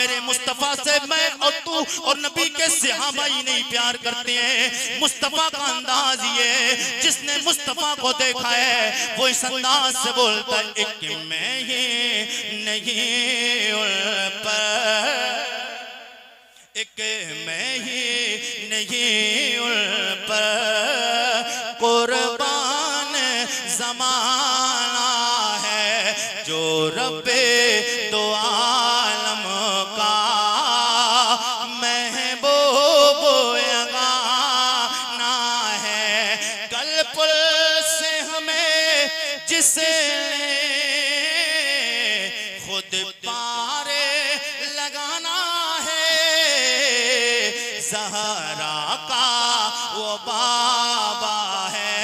मेरे मुस्तफ़ा से मैं और तू और नबी के सहाबा ही नहीं प्यार करते हैं। मुस्तफ़ा का अंदाज ये, जिसने मुस्तफ़ा को देखा है वो इस अंदाज से बोलता है, एक मैं ही नहीं उन पर, एक मैं ही नहीं उन पर, कुर्बान ज़माना है जो रब्बे दो आलम का महबूब गाना है। कल पुल से हमें जिसने खुद पारे लगाना है, ज़हरा का वो बाबा है,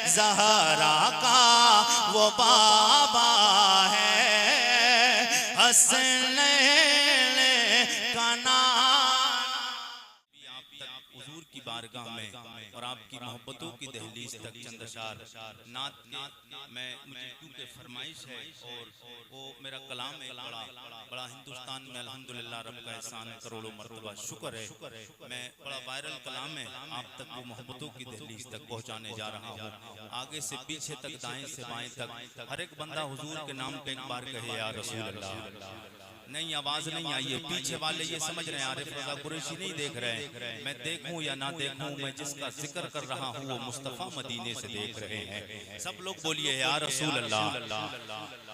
ज़हरा का वो बाबा है, हसनैन का नाम। आप तक हुजूर की बारगाह में और आपकी मोहब्बतों की दहलीज तक चंद अशार नात मैं मुझे क्योंकि फरमाइश है और वो मेरा कलाम है, बड़ा हिंदुस्तान में अल्हम्दुलिल्लाह रब का एहसान करोड़ों मरतबा शुक्र है, मैं बड़ा वायरल कलाम है आप तक वो मोहब्बतों की दहलीज तक पहुंचाने जा रहा हूँ। आगे से पीछे तक, दाएं से बाएं तक हर एक बंदा हुजूर के नाम पे एक बार कहे या रसूल अल्लाह। नहीं, आवाज नहीं आई है, पीछे वाले ये समझ रहे हैं आरिफ रजा कुरैशी नहीं देख रहे हैं, मैं देखूं या ना देखूं, मैं जिसका जिक्र कर रहा हूं वो मुस्तफा मदीने से देख रहे हैं। सब लोग बोलिए या रसूल अल्लाह।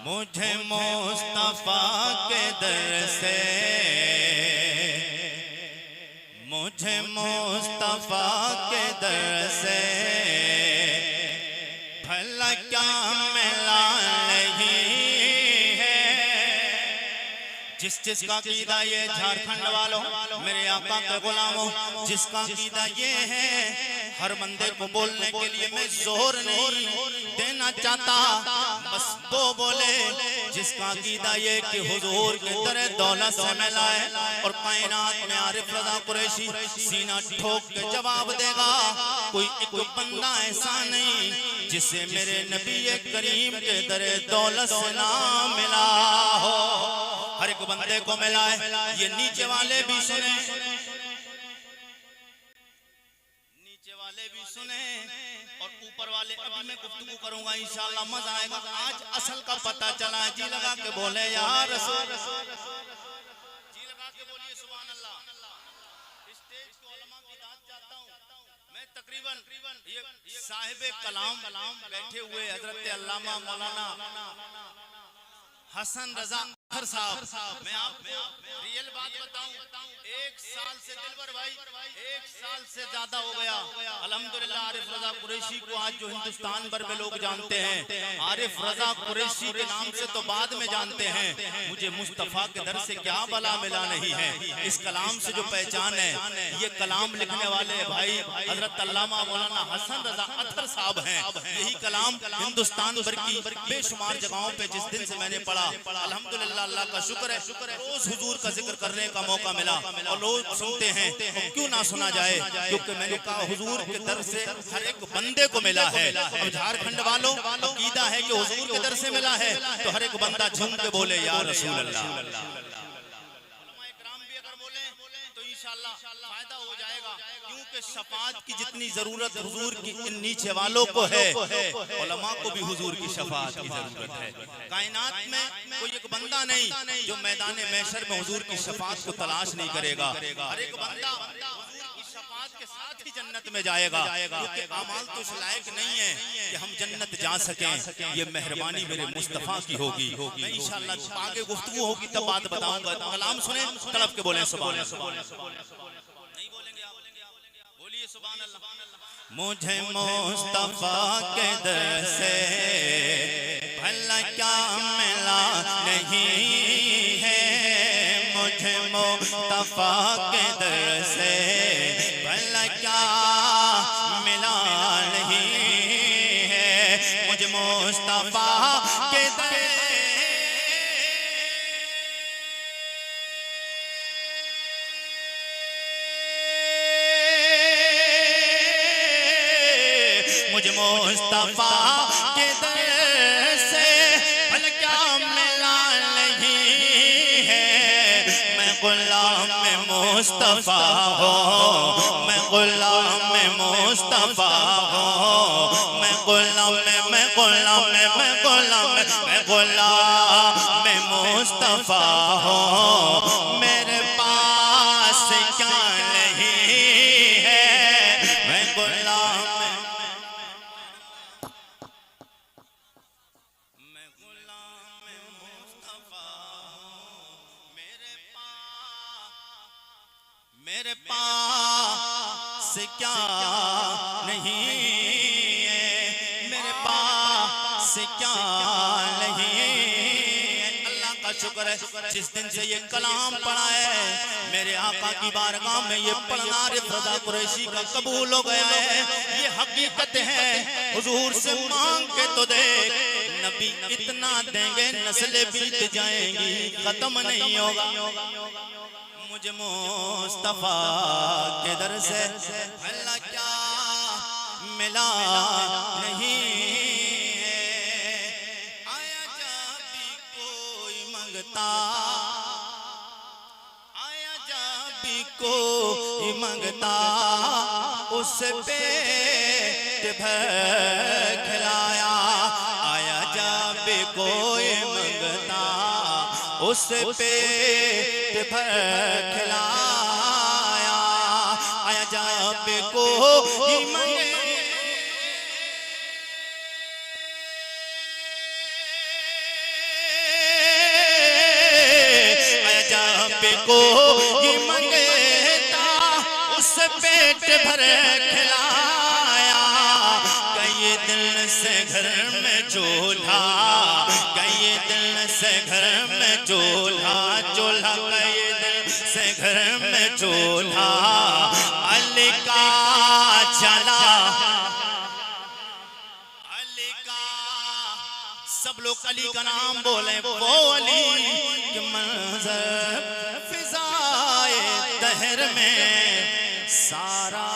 मुझे मुस्तफा के दर से, मुझे मुस्तफा के दर से भला क्या मिला नहीं है। जिसका कीदा ये झारखंड वालों, मेरे आका के गुलामों, जिसका कीदा ये है, हर बंदे को बोलने के लिए मैं जोर नहीं देना चाहता, बस दो बोले। जिसका कीदा ये कि हुजूर के दर दौलत से मिला है और कायनात में आरिफ रजा कुरैशी सीना ठोक के जवाब देगा, कोई एक बंदा ऐसा नहीं जिसे मेरे नबी करीम के दर दौलत से ना मिला हो। हर एक बंदे को मिला है। ये नीचे वाले भी सुने, नीचे वाले भी सुने और ऊपर वाले अभी मैं गुफ्तगू करूंगा इंशाअल्लाह, मजा आएगा। आज असल का पता चला है। जी लगा के बोले यार रसूल, जी लगा के बोलिए सुभान अल्लाह। स्टेज को उलमा की दाद चाहता हूं मैं। तकरीबन ये साहिबे कलाम बैठे हुए हजरत अल्लामा मौलाना हसन रजा अत्तर साहब, मैं आपको रियल बात बताऊं, एक साल से दिलबर भाई, एक साल से ज्यादा हो गया अल्हम्दुलिल्लाह आरिफ रजा कुरैशी को आज जो हिंदुस्तान भर में लोग जानते हैं, आरिफ रजा कुरैशी के नाम से तो बाद में जानते हैं। मुझे मुस्तफा के दर से क्या भला मिला नहीं है, इस कलाम से जो पहचान है, ये कलाम लिखने वाले भाई हजरत अल्लामा मौलाना हसन रजा अत्तर साहब हैं। यही कलाम हिंदुस्तान भर की बेशुमार जगहों पे जिस दिन से मैंने पढ़ा, अल्हम्दुलिल्लाह अल्लाह का शुक्र है, रोज हुजूर का जिक्र करने का मौका मिला और लोग सुनते हैं, क्यों ना सुना जाए, क्योंकि मैंने कहा हुजूर के दर से हर एक बंदे को मिला है। अब झारखंड वालों अकीदा है कि हुजूर के दर से मिला है, तो हर एक बंदा झूम के बोले या रसूल अल्लाह। फायदा हो जाएगा, क्योंकि शफाअत की जितनी जरूरत हुजूर की इन नीचे वालों को है, उलमा को भी हुजूर की शफाअत की जरूरत है। कायनात में कोई एक बंदा नहीं जो मैदान महशर में हुजूर की शफाअत को तलाश नहीं करेगा। हर एक बंदा हुजूर की शफाअत के साथ ही जन्नत में जाएगा, क्योंकि अमाल तो इस लायक नहीं है कि हम जन्नत जा सकें। ये मेहरबानी मेरे मुस्तफा की होगी। मैं इंशाअल्लाह आगे गुफ्तगू होगी तब बात बताऊंगा। कलाम सुने, तड़प के बोले सुभान अल्लाह। नहीं बोलेंगे आप, बोलिए सुभान अल्लाह। मुझे मुस्तफा के दर से भला क्या मिला नहीं है, मुझे मुस्तफा के दर से भला क्या मिला नहीं है, मुझे मुस्तफा के दर मुझे मुस्तफा के दर से भला क्या मिला नहीं है, गुलाम मुस्तफा हो, मैं गुलाम मुस्तफा हो, मैं गुलाम मुस्तफा हो। मेरे पास क्या नहीं है, मैं गुलाम मुस्तफा हूँ। मेरे पास क्या नहीं है, मेरे पास क्या नहीं है। अल्लाह का शुक्र है जिस दिन से ये कलाम पढ़ा है मेरे आका की बारगाह में ये पढ़ना रज़ा कुरैशी का कबूल हो गया है। ये हकीकत है, हुजूर से मांग के तो देख, नबी इतना देंगे नस्लें बीत जाएंगी, खत्म नहीं होगा। मुझे मुस्तफा के दर से अल्लाह क्या मिला नहीं है। आया जब भी कोई मंगता, आया जब भी कोई मंगता, उससे पेट भर खिलाया। आया जब भी कोई मंगता, उससे पेट भर खिलाया। आया जब कोई मंगे, आया जब कोई मंगता, उससे पेट भर खिलाया। कई दिल से घर में चूल्हा, कई दिल से घर में चूल्हा, चूल्हा कई दिल से घर में चूल्हा, अली का चला, अली का। सब लोग अली का नाम बोले, वो अली के मंजर फिजाए दहर में सारा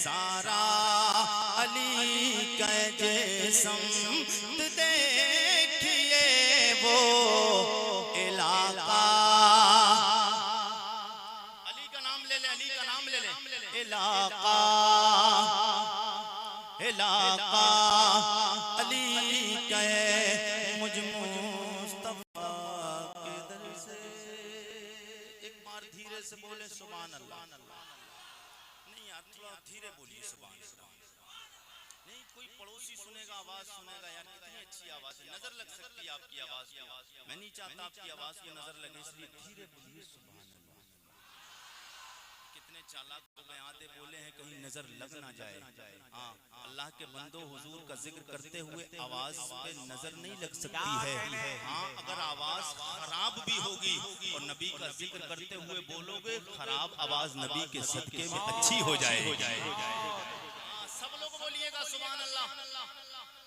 सारा अली का जिस्म देखिए वो इलाका। अली का नाम ले ले, अली का नाम ले ले। इलाका इलाका अली का मुझ मुस्तफा के दर से। एक बार धीरे से बोले सुभान अल्लाह। थोड़ा धीरे बोलिए सुभान अल्लाह। नहीं कोई पड़ोसी सुनेगा, आवाज सुनेगा, यार कितनी अच्छी आवाज है, नजर लग सकती है आपकी आवाज को। मैं नहीं चाहता आपकी आवाज को नजर लगे, इसलिए धीरे बोलिए सुभान अल्लाह। कितने चालाक लोग आते बोले हैं कहीं नजर लग ना जाए। हाँ, अल्लाह के बंदो हुजूर का जिक्र करते हुए आवाज पे नजर नहीं लग सकती है। हाँ, अगर आवाज खराब भी होगी और नबी का जिक्र करते हुए बोलोगे, खराब आवाज नबी के सदके में अच्छी हो जाएगी। सब लोग बोलिएगा सुभान अल्लाह।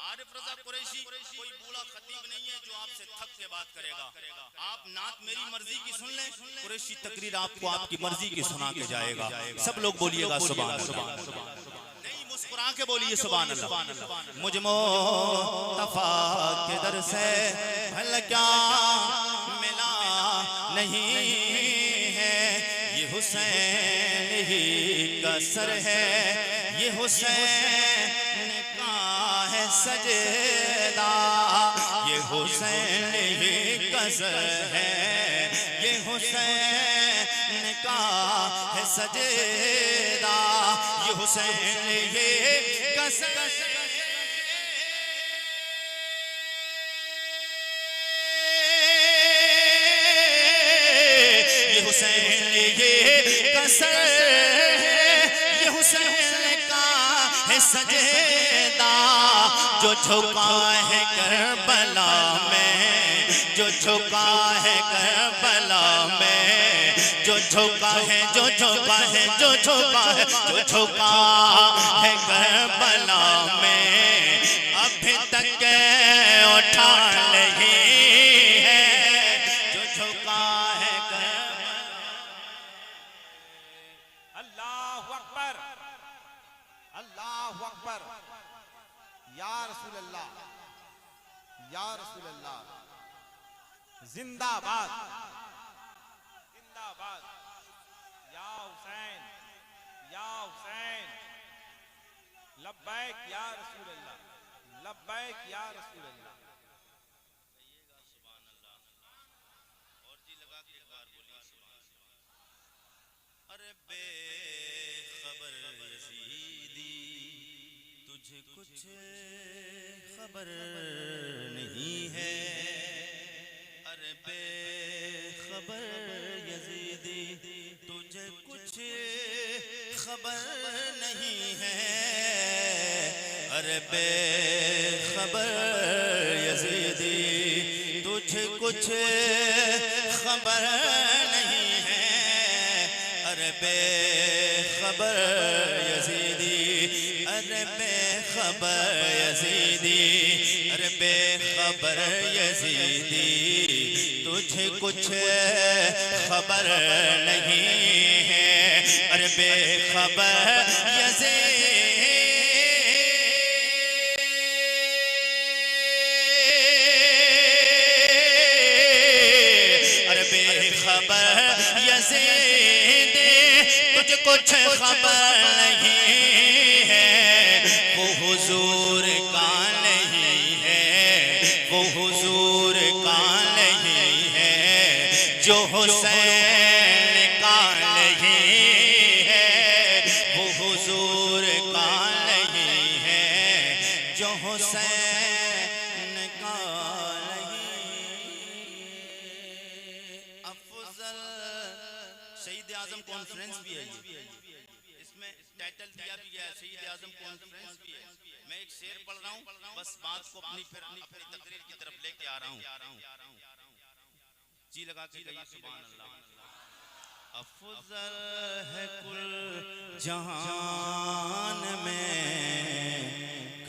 आरिफ रज़ा कुरैशी कोई बूढ़ा खतीब नहीं है जो आपसे थक के बात करेगा। आप नात मेरी मर्जी की सुन लें, कुरैशी तकरीर आपको आपकी मर्जी की सुना के जाएगा। सब लोग बोलिएगा सुभान अल्लाह। नहीं, मुस्कुरा के बोलिए सुभान अल्लाह। मुझ मुस्तफा के दर से भल क्या मिला नहीं है। ये हुसैन ही का सर है, ये हुसैन का है सजदा, ये हुसैन ही का सर है, ये हुसैन का है सजदा, ये हुसैन ये का सर, ये हुसैन ये कसर है, ये हुसैन का है सजदा, जो झुका है करबला में, जो झुका है करबला में, जो झुका है, जो झुका है, जो झुका है, जो झुका है करबला में, अभी तक उठा नहीं है, जो झुका है अल्लाह अकबर, अल्लाह अल्लाहु अकबर, या रसूल अल्लाह, या रसूल अल्लाह, जिंदाबाद जिंदाबाद, या हुसैन, या हुसैन, लब्बैक या रसूल अल्लाह, लब्बैक या रसूल अल्लाह। सुभान अल्लाह। और जी लगा के एक बार बोलिए सुभान अल्लाह। अरे बेखबर यज़ीदी तुझे कुछ खबर नहीं है, अरे बेखबर यज़ीदी तुझे कुछ खबर नहीं है, अरे बेखबर यज़ीदी तुझे कुछ खबर नहीं है, अरे बेखबर यज़ीदी, अरे बेखबर यज़ीदी, अरे बेखबर यज़ीदी तुझे कुछ खबर नहीं है, अरे बेखबर यज़ीदी, अरे बेखबर यज़ीदी तुझे कुछ खबर नहीं है, वो हुजूर का नहीं है, वो हुजूर का नहीं है, जो हुसैन का नहीं है, वो हुजूर का नहीं है, जो हुसैन का नहीं। अफजल शहीद आजम कॉन्फ्रेंस भी है, इसमें टाइटल दिया भी गया है शहीद आजम कॉन्फ्रेंस भी है। मैं एक शेर पढ़ रहा हूँ, बस बात को अपनी तकरीर की तरफ लेके आ रहा हूँ। जी लगा के कहिए सुभान अल्लाह। अफजल है कुल जहान में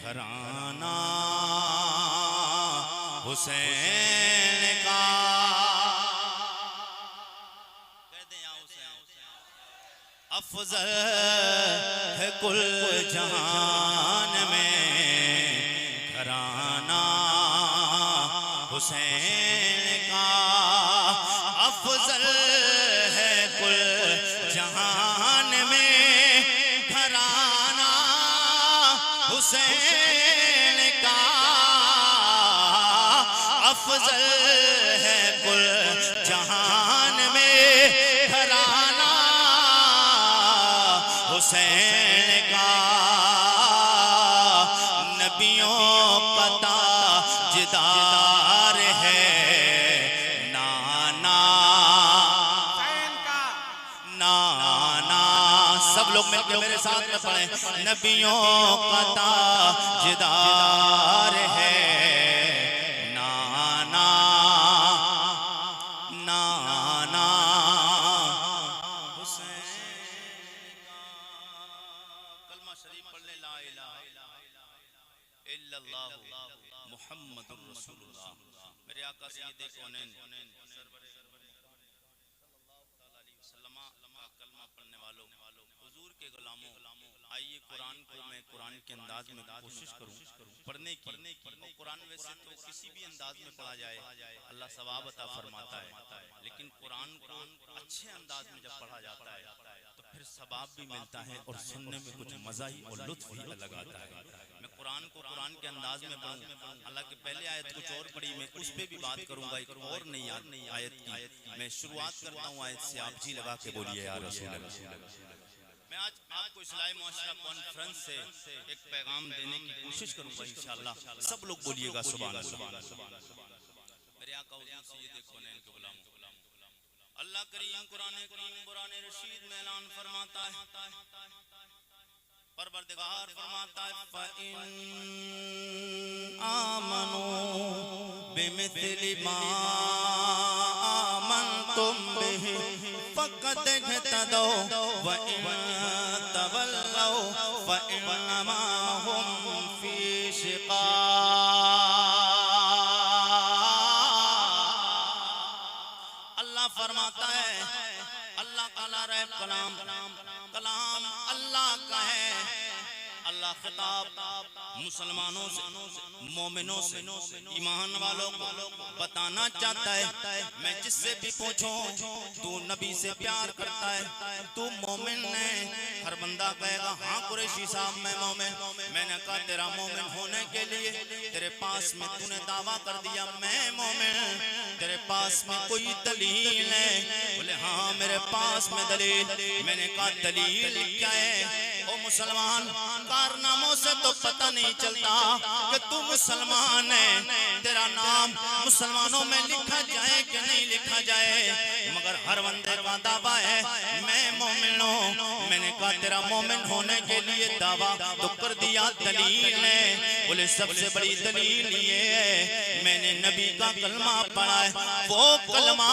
घराना हुसैन का, कह दे या हुसैन। अफजल है कुल जहान में घराना हुसैन का, अफजल है कुल जहान में घराना हुसैन का, अफजल है कुल जहान में घराना हुसैन का, नबियों का ताजदार है नाना, नाना सब लोग मिलकर मेरे साथ में पढ़े, नबियों का ताजदार है नाना, नाना हुसैन का। कलमा शरीफ पढ़ ले, ला इलाहा इल्लल्लाह मुहम्मदुर रसूलुल्लाह। मेरे आका सय्यदे कौनैन कलमा पढ़ने वालों, हुजूर के गुलामों, आइए कुरान को मैं कुरान के अंदाज में कोशिश करूं पढ़ने की। और कुरान वैसे तो किसी भी अंदाज में पढ़ा जाए अल्लाह सवाब अता फरमाता है, लेकिन कुरान को अच्छे अंदाज में जब पढ़ा जाता है तो फिर सवाब भी मिलता है और सुनने में कुछ मजा ही और लुत्फ ही अलग आता है। मैं कुरान को कुरान के अंदाज में पढ़ूं, हालांकि पहले आयत कुछ और पढ़ी, मैं उस पर भी बात करूंगा एक और नई आयत की। मैं शुरुआत करता हूँ आयत से, आप जी लगा के बोलिए या रसूल अल्लाह। मैं आज आपको इस्लाही मुआशरा कॉन्फ्रेंस से एक पैगाम देने की कोशिश करूंगा इंशाअल्लाह। सब लोग बोलिएगा सुभान अल्लाह। मेरे आका हुजूर सय्यदे कौनैन के गुलाम, अल्लाह करीम कुरान रशीद में ऐलान फरमाता है, परवरदिगार फरमाता है, फ़इन आमनू बिमिस्लि मा आमनतुम बिही फ़क़द इह्तदौ व इन तवल्लौ फ़इन्नमा हुम फ़ी शिक़ाक़। अल्लाह फरमाता है, अल्लाह ताला रहे कलाम, कलाम अल्लाह का है, अल्लाह अल्लाह खिताब मुसलमानों से, मोमिनों से, ईमान वालों को बताना चाहता है, मैं जिससे भी पूछूं तू नबी से प्यार करता है, तू मोमिन है? हर बंदा कहेगा हाँ कुरैशी साहब मैं मोमिन। मैंने कहा तेरा मोमिन होने के लिए तेरे पास में तूने दावा कर दिया मैं मोमिन, तेरे पास में कोई दलील है? बोले हाँ मेरे पास में दलील। मैंने कहा दलील क्या है? ओ मुसलमान, कारनामों से तो पता नहीं चलता कि तू मुसलमान है, तेरा नाम मुसलमानों में लिखा जाए कि नहीं लिखा जाए, मगर हर बंदे का दावा है मैं मोमिन हूँ। मैंने कहा तेरा मोमिन होने के लिए दावा तो कर दिया, दलील है? बोले सबसे बड़ी दलील ये है मैंने नबी का कलमा पढ़ा है, वो कलमा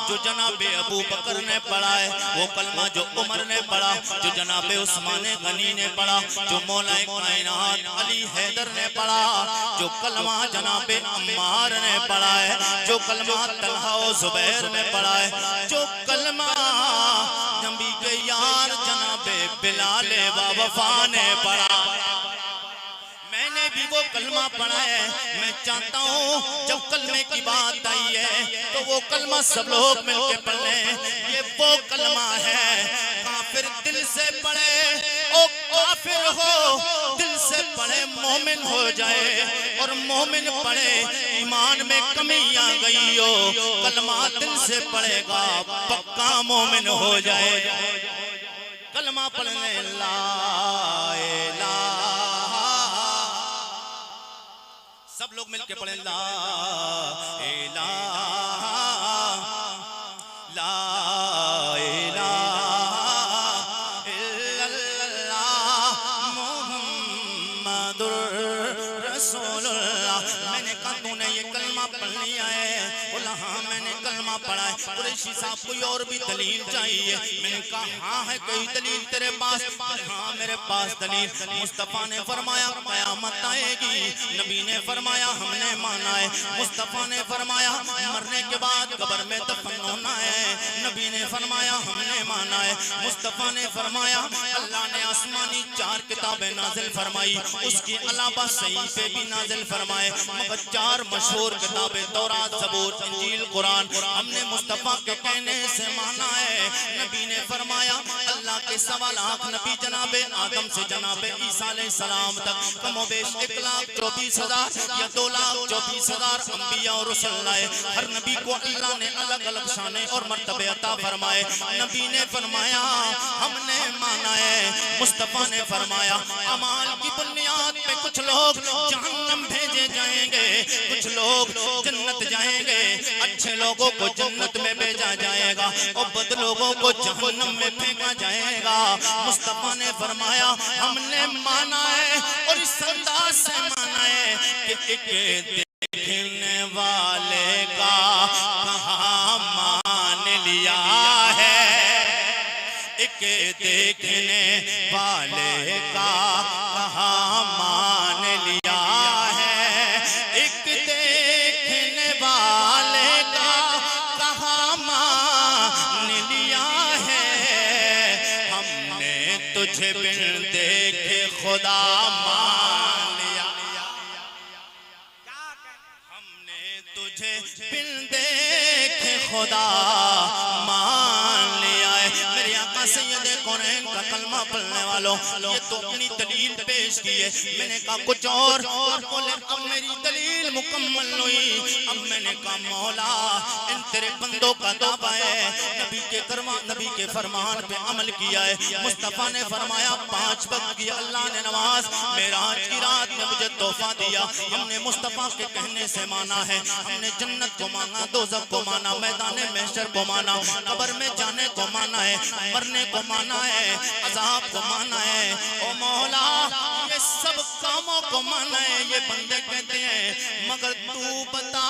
जो जनाबे अबू बकर ने पढ़ा है, वो कलमा जो उमर ने पढ़ा, जो जनाबे उस्मान गनी ने पढ़ा, जो मौलाए कायनात अली हैदर ने पढ़ा, जो कलमा जनाबे अम्मार ने पढ़ा है, जो कलमा तलहा और जुबैर ने पढ़ा है, जो कलमा नबी के यार जनाबे बिलाल बावफा ने पढ़ा, मैंने भी वो कलमा पढ़ा है। मैं चाहता हूँ जब कलमे की बात आई है तो वो कलमा सब लोग मिलके पढ़ लें। ये वो कलमा है, काफिर दिल से पढ़े, ओ काफिर हो दिल से पढ़े मोमिन हो जाए, और मोमिन पढ़े ईमान में कमी आ गई हो, कलमा दिल से पढ़ेगा पक्का मोमिन हो जाए। कलमा पढ़ने ला सब लोग मिलके पढ़े ला इलाहा ला इलाहा इल्लल्लाह मुहम्मदुर रसूलुल्लाह। मैंने कहा तूने ये कलमा पढ़ लिया है? बोला हाँ मैंने कलमा पढ़ा है। कुरैशी साहब कोई और भी दलील चाहिए? मैंने कहा हाँ है कोई दलील तेरे पास? हाँ मेरे पास दलील। मुस्तफा ने फरमाया कयामत आएगी, नबी ने फरमाया हमने माना है, मुस्तफा ने फरमाया मरने के बाद कब्र में दफन होना है, नबी ने फरमाया हमने माना है, मुस्तफा ने फरमाया अल्लाह ने आसमानी 4 किताबें नाजिल फरमाई, उसके अलावा सहीफे भी नाजिल फरमाए, मगर 4 मशहूर किताबें तौरात, ज़बूर, इंजील, कुरान हमने मुस्तफा के कहने से माना है। नबी ने फरमाया अल्लाह के 1.25 लाख नबी जनाबे आदम से जनाबे ईसा अलैहिस्सलाम तक कमोबेश 1,24,000 या 2,24,000 अंबिया और रसूल लाए। हर नबी को अल्लाह ने अलग अलग शाने और मर्तबे अता फरमाए। नबी ने फरमाया हमने माना है। मुस्तफा ने फरमाया अमाल की बुनियाद पे कुछ लोग जहन्नम भेजे जाएंगे, कुछ लोग जन्नत जाएंगे, अच्छे लोगों को जन्नत में भेजा जाएगा और बद लोगों को जहन्नम में फेंका जाएगा। मुस्तफा ने फरमाया हमने माना है और इस अंदाज से माना है कि एक देखने वाले का कहाँ मान लिया है, एक देखने वाले का कहाँ मान लिया है, एक देखने वाले का कहाँ मान लिया है। हमने तुझे बिन देखे खुदा मान लिया, हमने तुझे बिन देखे खुदा मान लिया है। मेरे आका सैयदे कौनैन का कलमा पढ़ने वालों, ये तो अपनी दलील पेश की है। मैंने कहा कुछ और बोले अब मेरी दलील मुकम्मल हुई। अब मैंने कहा मौला इन तेरे बंदों का दावा है, नबी के फरमान पे अमल किया है। मुस्तफा ने फरमाया 5 वक्त की अल्लाह ने नमाज मेराज की रात में मुझे तोहफा दिया। हमने मुस्तफा के कहने से माना है, हमने जन्नत को मांगा, दोज़ख को माना, मैदान महशर को माना, कब्र में जाने को माना है, मरने को माना है, अजाब को माना है। ओ मौला ये सब कामों को माना है। ये बंदे कहते हैं मगर तू बता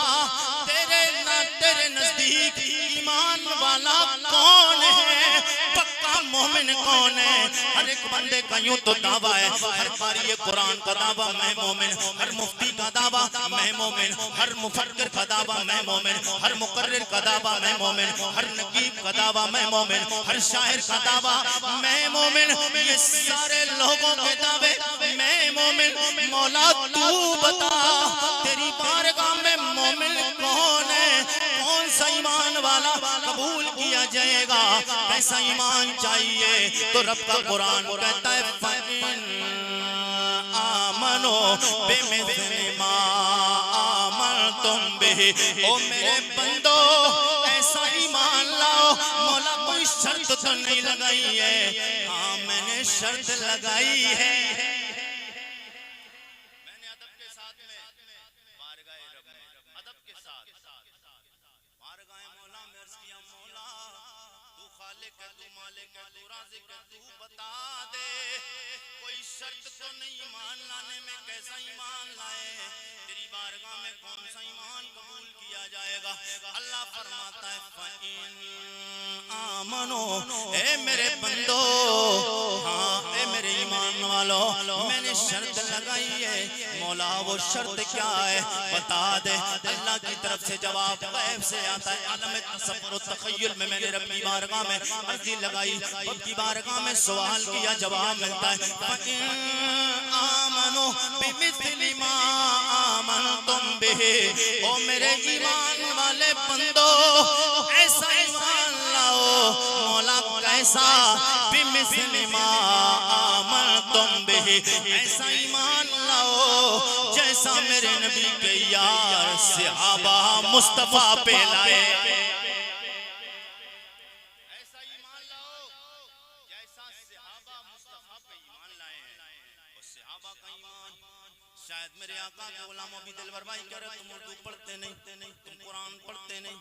तेरे नजदीक ईमान वाला कौन है, पक्का मोमिन कौन है? हर एक बंदे का यूं तो दावा है, हर कारी कुरान का दावा मैं मोमिन, हर मुफ्ती का दावा मैं मोमिन, हर मुफक्किर का दावा मैं मोमिन, हर मुकर्रिर का दावा मैं मोमिन, हर नकीब का दावा मैं मोमिन, हर शायर का दावा मैं मोमिन। ये सारे लोगों के दावे मौला तू बता तेरी बारगाह में मोमिन कौन है, कौन सा ईमान वाला कबूल किया जाएगा, कैसा ईमान चाहिए। तो रब का कुरान कहता है फ़इन आमनो बिमिस्लि मा आमनतुम बिही, ओ मेरे बंदो ऐसा ईमान लाओ। मौला कोई शर्त तो नहीं लगाई है, हाँ मैंने शर्त लगाई है। मैंने अदब के साथ में बारगाह रब में अदब के साथ बारगाह मौला में अर्ज़ किया, मौला तू खालिक है, तू मालिक है, तू राज़िक है, तू बता दे कोई शर्त तो नहीं ईमान लाने में, कैसा ईमान लाए, तेरी बारगाह में कौन सा ईमान कबूल किया जाएगा। अल्लाह फरमाता है फ़इन आमनो, ए मेरे बंदो, हाँ ए मेरे ईमान वालों, मैंने शर्त लगाई है। मौला वो शर्त क्या है बता दे। अल्लाह की तरफ से जवाब गैब से आता है, आलम तसव्वुर और तख़य्युल में मैंने रब की बारगाह में अर्ज़ी लगाई, रब की बारगाह में सवाल किया, जवाब मिलता है फ़इन आमनो बिमिस्लि मा आमनतुम बिही, ओ मेरे ईमान वाले बंदो ऐसा ईमान लाओ। मौला कैसा, बिमिस्लि मा आमनतुम बिही, ऐसा ईमान लाओ जैसा मेरे नबी के यार सहाबा मुस्तफा पे लाए। ऐसा ईमान लाओ जैसा सहाबा मुस्तफा पे ईमान लाए हैं। और सहाबा का ईमान शायद मेरे आका के गुलामों भी दिलवर भाई कह रहे तुम उर्दू पढ़ते नहीं, तुम कुरान पढ़ते नहीं,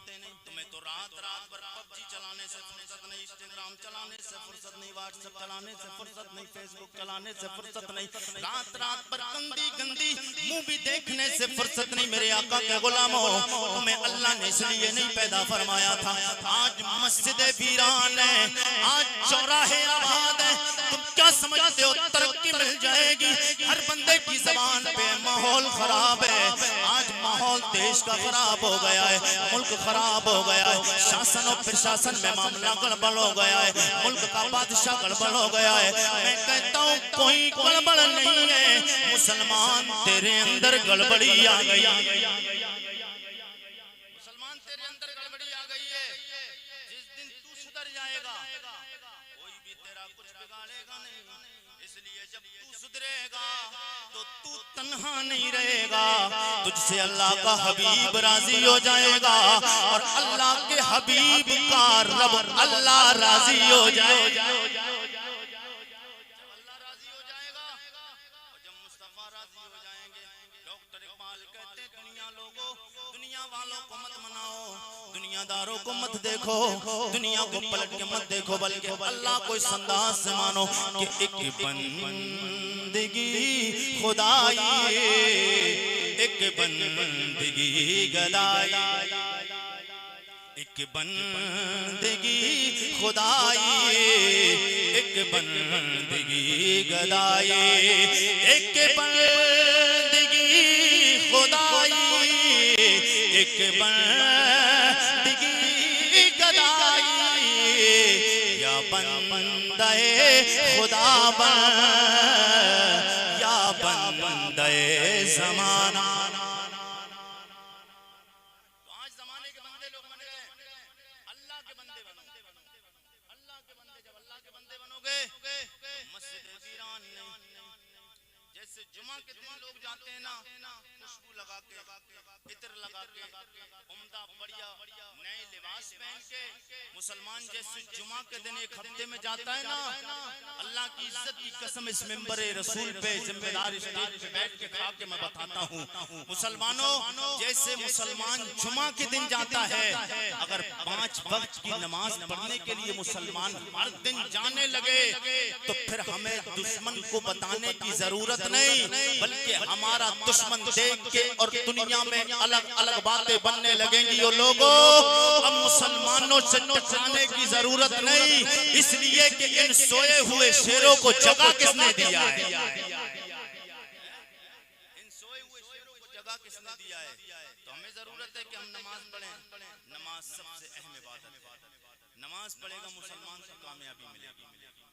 तुम्हें तो रात भर पबजी चलाने से फुर्सत नहीं, इंस्टाग्राम चलाने से फुर्सत नहीं, व्हाट्सएप चलाने से फुर्सत नहीं, फेसबुक चलाने से फुर्सत नहीं, रात भर गंदी मूवी देखने से फुर्सत नहीं। मेरे आका के गुलामों तुम्हें अल्लाह ने इसलिए नहीं पैदा फरमाया था। आज मस्जिद वीरान है, आज चौराहे आबाद है, तुम क्या समझते हो तरक्की मिल जाएगी। हर बंदे की जबान पे माहौल खराब है। आज माहौल देश का खराब हो गया है, मुल्क खराब हो गया है, शासन और प्रशासन में मामला गड़बड़ हो गया है, मुल्क का बादशाह गड़बड़ हो गया है। मैं कहता हूँ कोई गड़बड़ नहीं है, मुसलमान तेरे अंदर गड़बड़ी आ गई, मुसलमान तेरे अंदर गड़बड़ी आ गई है। जिस दिन तू सुधर जाएगा कोई भी तेरा कुछ बिगाड़ेगा नहीं। इसलिए जब तू सुधरेगा तो तू तन्हा नहीं रहेगा, तुझसे अल्लाह का हबीब राजी हो जाएगा और अल्लाह के हबीब का रब अल्लाह राजी हो जाएगा। अल्लाह राजी हो जाएगा और जब मुस्तफा राजी हो जाएंगे। डॉक्टर इकबाल कहते हैं दुनिया वालों को मत मनाओ, दुनियादारों को मत देखो, दुनिया को पलट के मत देखो, बल्कि अल्लाह को इस अंदाज से मानो कि एक बंदगी खुदाई, एक बंदगी गदाई, एक बंदगी खुदाई, एक बंदगी गदाई, एक बंदगी खुदाई, एक बंदगी गदाई, या बंदे खुदा बन, या बंदे ज़माना। तो आज ज़माने के बंदे लोग बन गए, अल्लाह के बंदे बनो, अल्लाह के बंदे। जब अल्लाह के बंदे बनोगे तो मस्जिद वीरान नहीं। जैसे जुमा के दिन लोग जाते हैं ना, खुशबू लगा के, इत्र लगा के, उम्दा बढ़िया नए लिबास पहन के, मुसलमान जैसे जुमा के दिन एक हफ्ते में जाता है ना, अल्लाह की इज्जत की कसम इस मिंबर रसूल पे जिम्मेदार स्टेज पे बैठ के खा के मैं बताता हूँ, मुसलमानों जैसे मुसलमान जुमा के दिन जाता है, अगर 5 वक्त की नमाज पढ़ने के लिए मुसलमान हर दिन जाने लगे तो फिर हमें दुश्मन को बताने की जरूरत नहीं, बल्कि हमारा दुश्मन देख के और दुनिया में अलग अलग बातें बनने लगेंगी। और लोगों अब मुसलमानों से टकराने की जरूरत नहीं, इसलिए कि इन सोए हुए शेरों को जगह किसने दिया है, इन सोए हुए शेरों को जगह किसने दिया है। तो हमें जरूरत है कि हम नमाज पढ़ें। नमाज सबसे अहम इबादत है, नमाज पढ़ेगा मुसलमान को कामयाबी मिलेगी।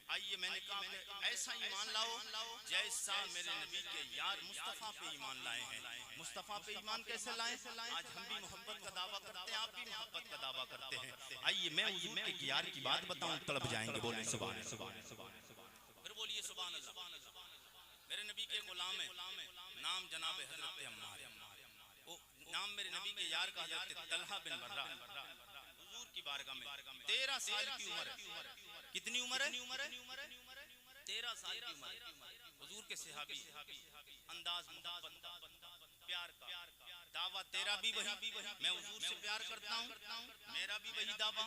आइए मैंने कहा कि ऐसा ईमान लाओ जैसा मेरे नबी के यार मुस्तफ़ा पे ईमान लाए हैं। मुस्तफ़ा पे ईमान कैसे लाए? आज हम भी मोहब्बत का दावा करते हैं, आप भी मोहब्बत का दावा करते हैं। आइए मैं हुजूर के यार की बात बताऊं, तड़प जाएंगे। बोले सुभान अल्लाह, फिर बोलिए सुभान अल्लाह। मेरे नबी के गुलाम है, नाम जनाब हजरत अम्मार, वो नाम मेरे नबी के यार का हजरत तलहा बिन बर्रा। हुजूर की बारगाह में 13 साल की उम्र है। कितनी उम्र है? 13 साल की उम्र है। हुजूर के सहाबी, अंदाज मोहब्बत प्यार का दावा, तेरा भी वही, मैं हुजूर से प्यार करता हूँ, मेरा भी वही दावा,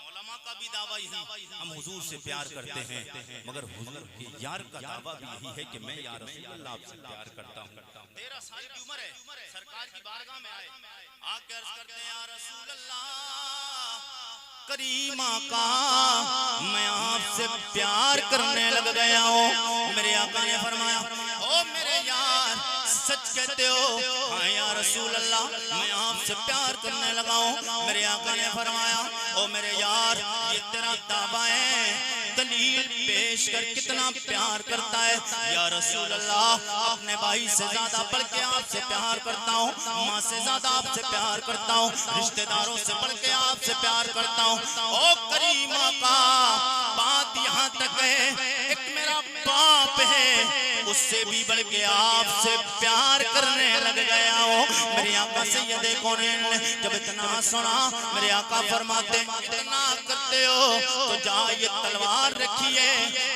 उलमा का भी दावा यही, हम हुजूर से प्यार करते हैं। मगर हुजूर के यार का दावा भी यही है कि मैं या रसूल अल्लाह आपसे प्यार करता हूँ। 13 साल की उम्र है, सरकार की बारगाह में आए, आके अर्ज करते हैं या रसूल अल्लाह करीमा का मैं आपसे प्यार करने लग गया हूँ। मेरे आका ने फरमाया ओ मेरे यार सच कहते हो? हाँ या रसूल अल्लाह मैं आपसे प्यार करने लगा हूँ। मेरे आका ने फरमाया ओ मेरे यार ये तेरा दावा है, दलील पेश कर कितना प्यार करता है। या रसूल अल्लाह अपने भाई से ज्यादा बढ़ के आपसे प्यार करता हूँ, माँ से ज्यादा आपसे प्यार करता हूँ, रिश्तेदारों से बढ़ के आपसे प्यार करता हूँ। ओ करीमा का बात यहाँ तक है, एक मेरा बाप है उससे भी बढ़ के आपसे प्यार करने लग गया हूँ। मेरे आका सैयदे कौनैन ने जब इतना सुना, मेरे आका फरमाते इतना करते हो तो जा ये तलवार रखिए,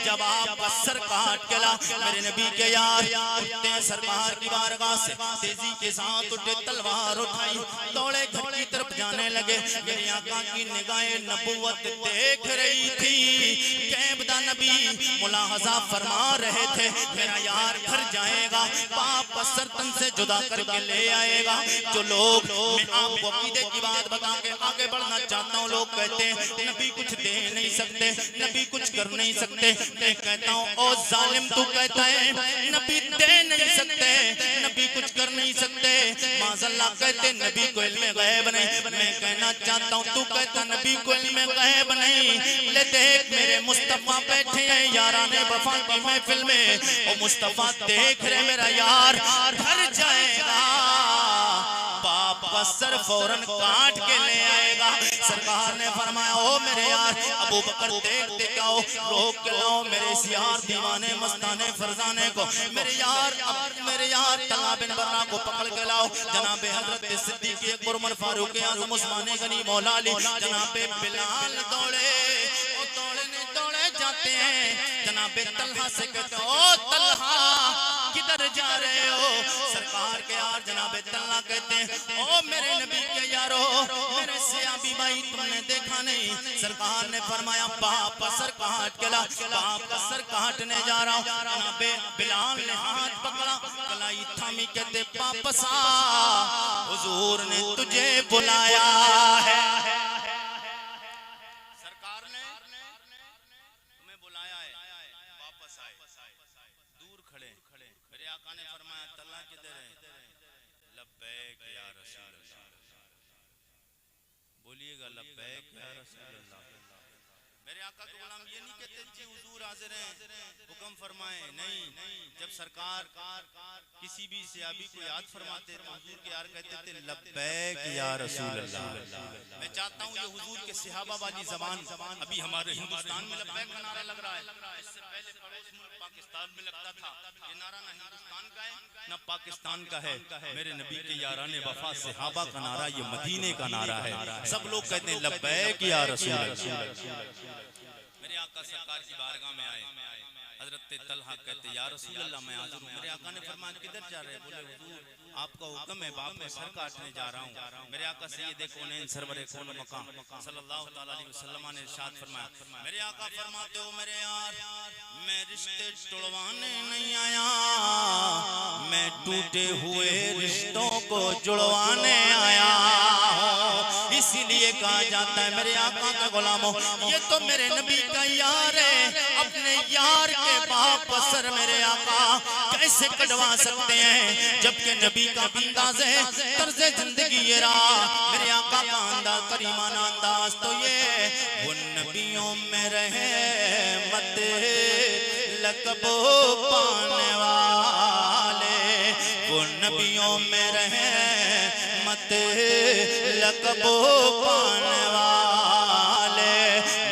जब आप सर काट के ला। मेरे नबी के यार उठते सरकार की बारगाह से, तेजी के साथ उठे, तलवार उठाई, दौड़े घर की तरफ जाने लगे। मेरे आका की निगाहें नबुवत देख रही थी, कैबदा नबी मुलाहजा फरमा रहे थे मेरा यार घर जाएगा, पाप सरतन से जुदा करके ले आएगा। जो लोग मैं आपको अकीदे की बात बता के आगे बढ़ना चाहता हूँ, लोग कहते हैं नबी कुछ दे नहीं सकते, नबी कुछ कर नहीं सकते। मैं कहता हूँ ओ जालिम तू कहता है नबी दे नहीं सकते, नबी कुछ कर नहीं सकते, माज़अल्लाह कहते नबी को इल्मे गैब नहीं। मैं कहना चाहता हूँ तू कहता नबी को इल्मे गैब नहीं, ले देख मेरे मुस्तफा बैठे हैं याराने वफा की महफिल में, ओ मुस्तफा देख रहे मेरा यार घर जाएगा, बाप का सर फौरन काट के ले आएगा। सरकार ने फरमाया ओ मेरे यार अबू बकर देख देखाओ, रोक के लाओ मेरे इस यार दीवाने मस्ताने फरजाने को। मेरे यार तलहा बिन बर्रा को पकड़ के लाओ। जनाबे हजरत सिद्दीक़ अकबर उमर फारूक आज़म उस्मान गनी मौला अली, जनाबे बिलाल दौड़े, ओ दौड़े जाते हैं। जनाबे तलहा से कहते ओ तलहा किधर जा रहे हो? सरकार के यार जनाबे तलहा कहते हैं ओ मेरे नबी के यारो, मेरे सहाबी भाई तुमने देखा नहीं? सरकार ने फरमाया बाप का सर काट के ला, बाप का सर काटने जा रहा हूँ। जनाबे बिलाल ने हाथ पकड़ा, कलाई थामी, कहते वापस आ, हुजूर ने तुझे बुलाया है। सरकार ने तुम्हें बुलाया है, वापस आए। दूर खड़े मेरे आका ने फरमाया तलहा किधर है? लब्बैक या रसूल अल्लाह, बोलिएगा लब्बैक या रसूल अल्लाह। मेरे आका के गुलाम ये नहीं कहते जी हुजूर हाजिर हैं हुक्म फरमाएं, नहीं। जब सरकार किसी भी सहाबी को याद फरमाते तो हुजूर के यार कहते थे लब्बैक या रसूल अल्लाह। मैं चाहता हूँ ये हुजूर के सहाबा वाली जबान अभी हमारे हिंदुस्तान में लब्बैक का नारा लग रहा है, इससे पहले पड़ोस मुल्क पाकिस्तान में लगता था। ये नारा ना हिंदुस्तान का है ना पाकिस्तान का है, मेरे नबी के याराने वफा सहाबा का नारा ये मदीने का नारा है। सब लोग कहते हैं लब्बैक या रसूल अल्लाह। मेरे आका सरकार की बारगाह में आए, हजरत तलहा कहते या रसूल अल्लाह मैं हाजिर हूँ। मेरे आका ने फरमाया किधर जा रहे? बोले हुजूर आपका हुक्म है, बाप का सर काटने जा रहा हूँ। मेरे आका सैयदे कौनैन सरवरे कौन मकाम सल्लल्लाहु तआला अलैहि वसल्लम ने इरशाद फरमाया, मेरे आका फरमाते हो मेरे यार मैं रिश्ते तोड़वाने नहीं आया, मैं टूटे हुए रिश्तों को जुड़वाने आया हूँ। इस इसीलिए कहा जाता है मेरे आका के गुलामों, ये तो मेरे नबी का यार है, अपने यार के बाप का सर मेरे आका कैसे कटवा सकते हैं, जबकि नबी का अंदाज है, तर्ज़े जिंदगी ये रहा मेरे आका का अंदाज, करीमाना अंदाज तो ये वो नबियों में रहे मत लकबो पाने वाले, वो नबियों में रहे मत लकबो पाने वाले,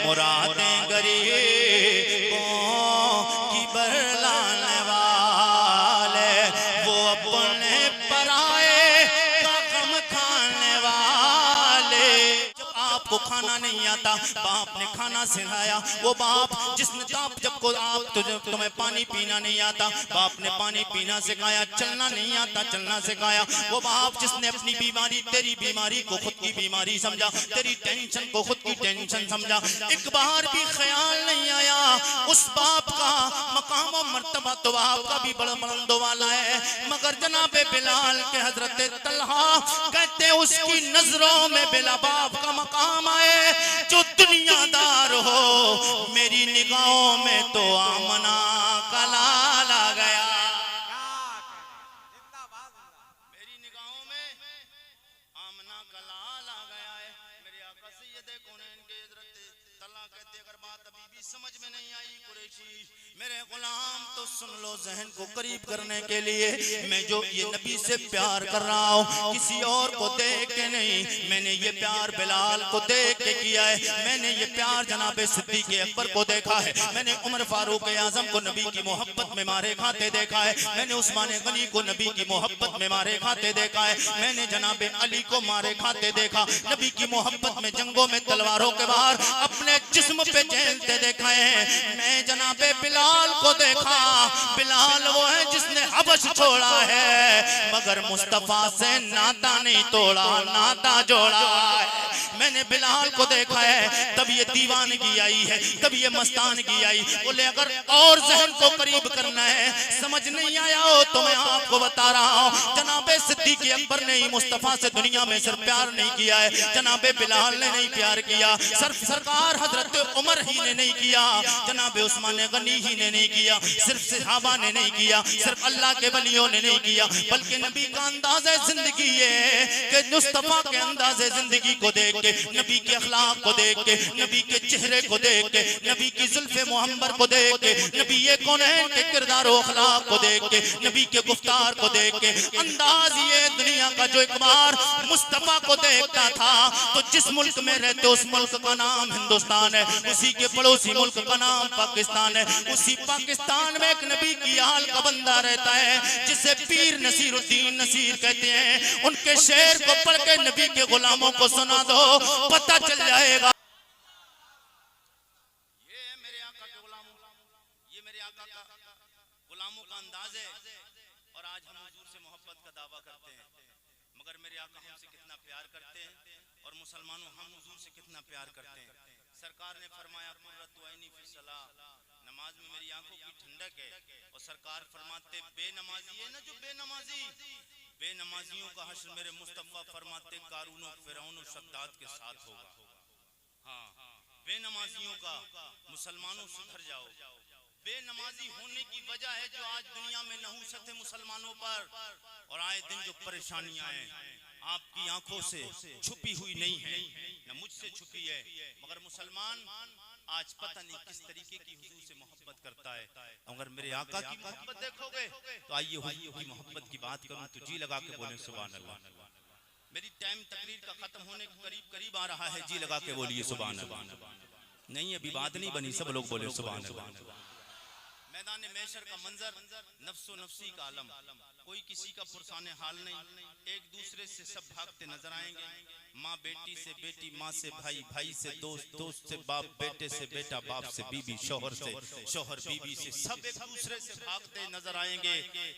मुरादें गरीबों की बरलाने वाले, वो अपने पराए का गम खाने वाले। जब आपको खाना नहीं आता, बाप ने खाना सिखाया, वो बाप जिसने जब को आप तुम्हें पानी पीना नहीं आता, बाप ने पानी पीना सिखाया, चलना नहीं आता चलना सिखाया, वो बाप जिसने अपनी बीमारी तेरी बीमारी को खुद की बीमारी समझा, तेरी टेंशन को खुद की टेंशन समझा, एक बार भी ख्याल नहीं आया उस बाप का मकाम और मर्तबा तो बाप का भी बड़ा बुलंद वाला है, मगर जनाबे बिलाल के हजरत तलहा कहते उसकी नजरों में बिला बाप का मकाम आए, जो दुनियादार हो मेरी निगाहों में तो आमना का लाल आ गया, मेरी निगाहों में आमना का लाल आ गया है। मेरे आका सैयदे कौनैन के हज़रत तल्हा कहते अगर बात अभी भी समझ में नहीं आई कुरैशी मेरे गुलाम तो सुन लो, जहन को करीब करने के लिए मैं जो ये नबी से प्यार कर रहा हूँ किसी और को देख के नहीं, मैंने ये प्यार बिलाल को देख के किया है, मैंने ये प्यार जनाबे सिद्दीक़ अकबर को देखा है, मैंने उमर फारूक आजम को नबी की मोहब्बत में मारे खाते देखा है, मैंने उस्मान गनी को नबी की मोहब्बत में मारे खाते देखा है, मैंने जनाबे अली को मारे खाते देखा, नबी की मोहब्बत में जंगों में तलवारों के बाहर अपने जिस्म पे झेलते देखा है, मैं जनाबे बिलाल को देखा, बिलाल वो है जिसने हबश छोड़ा है मगर मुस्तफा से नाता नहीं तोड़ा, नाता जोड़ा है, मैंने बिलाल को देखा है, तब ये दीवानगी आई है, तब ये मस्तानगी आई, बोले अगर और जहन को करीब करना है, समझ नहीं आया हो तो मैं आपको बता रहा हूँ, जनाबे सिद्दीक़ अकबर ने ही मुस्तफा से दुनिया में सिर्फ प्यार नहीं किया है, जनाबे बिलाल ने नहीं प्यार किया, सिर्फ सरकार हजरत उमर ही ने नहीं किया, जनाबे उस्मान गनी ही ने नहीं किया, सिर्फ सहाबा ने नहीं किया, सिर्फ अल्लाह के वलियों ने नहीं किया, बल्कि नबी का अंदाज़े जिंदगी है कि मुस्तफा के अंदाज़े जिंदगी को देख के, नबी के अखलाक को देख के, नबी के चेहरे को देख के, नबी की जुल्फ़े मुहम्मर को देख के, नबी ये कौनैन के किरदार और अखलाक को देख के, नबी के गुफ्तार को देख के, अंदाज ये दुनिया का जो एक बार मुस्तफा को देखता था तो जिस मुल्क में रहते उस मुल्क का नाम हिंदुस्तान है, उसी के पड़ोसी मुल्क का नाम पाकिस्तान है, उसी पाकिस्तान में एक नबी की हाल का बंदा रहता है जिसे पीर नसीरुद्दीन नसीर कहते हैं, उनके शेर को पढ़ के नबी के गुलामों को सुना दो पता चल जाएगा। ये मेरे आका के गुलामों, ये मेरे आका का गुलामों का अंदाज है, और आज हम हुजूर से मोहब्बत का दावा करते हैं, मगर मेरे आका हमसे कितना प्यार करते हैं और मुसलमानों हम हुजूर से कितना प्यार करते हैं। सरकार ने फरमाया कुर्रतु ऐनी फी सलाह, नमाज में मेरी आंखों की ठंडक है, और सरकार फरमाते बेनमाजी है ना जो बेनमाजियों का हश्र मेरे मुस्तफा फरमाते कारून और फिरौन और सद्दाद के साथ होगा। हाँ, बेनमाजियों का मुसलमानों सुधर जाओ, बेनमाजी होने की वजह है जो आज दुनिया में नहूसत है मुसलमानों पर, और आए दिन जो परेशानियां हैं आपकी आंखों से छुपी हुई नहीं है, न मुझसे छुपी है, मगर मुसलमान आज पता नहीं किस तरीके की हुजूर से मोहब्बत करता है। अगर मेरे आका की मोहब्बत देखोगे तो आइए हुजूर की मोहब्बत की बात करूं तो जी लगा के बोले सुभान अल्लाह। मेरी टाइम तकरीर का खत्म होने के करीब आ रहा है, जी लगा के बोलिए सुभान अल्लाह। नहीं अभी बात नहीं बनी, सब लोग बोले सुभान अल्लाह। मैदान महशर का मंजर, नफ्सो नफ्सी का आलम, कोई किसी का पुरसाने हाल नहीं, एक दूसरे से सब भागते नजर आएंगे, माँ बेटी से बेटी, माँ से भाई, भाई से दोस्त, दोस्त से बाप, बेटे से बेटा, बाप से बीबी, शौहर से शौहर, बीबी से, सब एक दूसरे से भागते नजर आएंगे,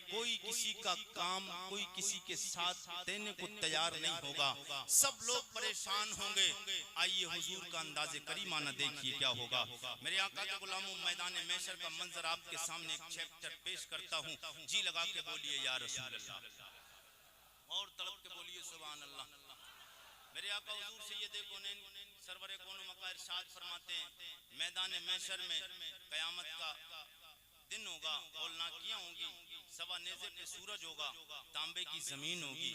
कोई किसी का काम कोई किसी के साथ देने को तैयार नहीं होगा, सब लोग परेशान होंगे। आइए हुजूर का अंदाज़े करीमाना देखिए क्या होगा। मेरे आका के गुलामों, मैदान महशर का मंजर आपके सामने एक चैप्टर पेश करता हूँ, जी लगा के बोलिए या रसूल अल्लाह, और तड़प के बोलिए सुभान अल्लाह। मेरे आका हुजूर सैयद कौनैन सरवरे कौन मका इरशाद फरमाते हैं, मैदान महशर में कयामत का दिन होगा, औलनाकियां होंगी, सवा नेज़े पे सूरज होगा, तांबे की जमीन होगी,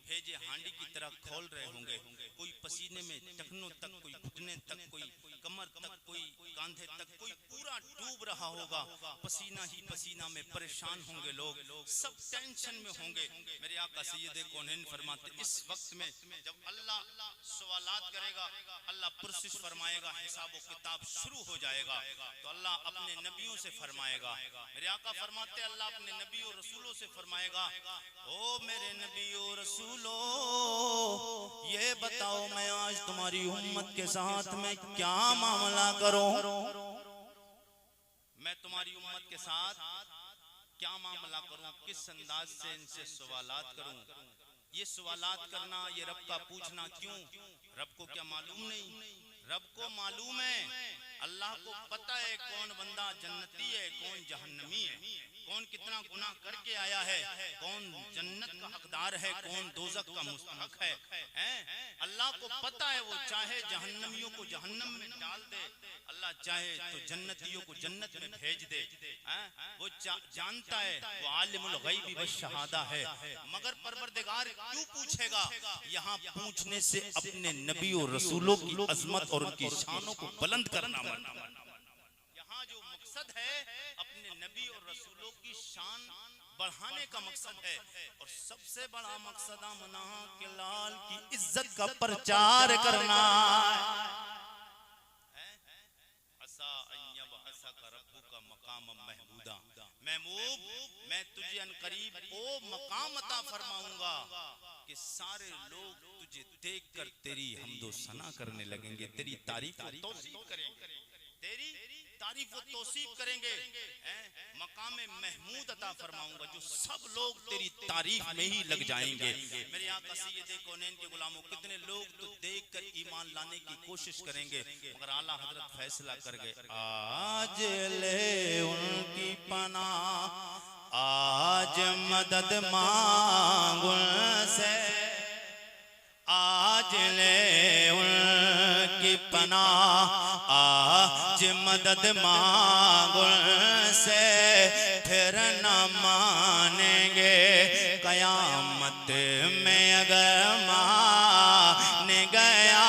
भेजे हांडी की तरह खोल रहे होंगे, कोई पसीने में टखनों तक, कोई घुटने तक, कोई कमर तक, कोई कांधे तक, कोई पूरा डूब रहा होगा, पसीना ही पसीना में परेशान होंगे लोग, सब टेंशन में होंगे। मेरे आका सैयद कौनैन फरमाते इस वक्त में जब अल्लाह सवालात करेगा, अल्लाह पुरसिश फरमाएगा, हिसाब व किताब शुरू हो जाएगा, तो अल्लाह अपने नबियों से फरमाएगा, मेरे आका फरमाते अल्लाह अपने नबी और रसूलों से फरमाएगा, ओ मेरे नबी और रसूलों, ये बताओ मैं आज तुम्हारी उम्मत के साथ में क्या मामला करूं, मैं तुम्हारी उम्मत के साथ क्या मामला करूं, किस अंदाज से इनसे सवालात करूं। ये सवालात करना, ये रब का पूछना क्यों? रब को क्या मालूम नहीं? रब को मालूम है, अल्लाह को पता है कौन बंदा जन्नती है, कौन जहन्नमी है, कौन कितना गुनाह करके आया है, कौन जन्नत का हकदार है, कौन दोज़ख का मुस्तहक है, अल्लाह को पता है। वो चाहे जहन्नमियों को जहन्नम में डाल दे, अल्लाह चाहे तो जन्नतियों को जन्नत में भेज दे, वो जानता है, वो आलिमुल गैबी व शहादा है। मगर परवरदिगार क्यों पूछेगा? यहाँ पूछने से अपने नबी और रसूलों की अजमत और उनकी शानों को बुलंद करना मरना। यहाँ जो मकसद है अपने नबी और रसूलों की शान बढ़ाने का मकसद है, और सबसे बड़ा मकसद आमना के लाल की इज्जत का प्रचार करना है। असा अय्यब असा का रब्बु का मकाम महमूदा, महबूब मैं तुझे अनकरीब ओ मकाम अता फरमाऊंगा कि सारे लोग तुझे देखकर तेरी हमदो सना करने लगेंगे, तेरी तारीफ और तौसीफ करेंगे, तेरी तारीफ और तौसीफ करेंगे। मकाम महमूद अता फरमाऊंगा जो सब लोग तेरी तारीफ में ही लग जाएंगे। मेरे आका सैयद कौनैन के गुलामों, कितने लोग तो देखकर ईमान लाने की कोशिश करेंगे, मगर आला हजरत फैसला कर गए, आज ले उनकी पनाह, आज मदद मांगो से, आज ले उनकी पनाह, आज मदद मांगो से, फिर न मानेंगे कयामत में अगर मान गया।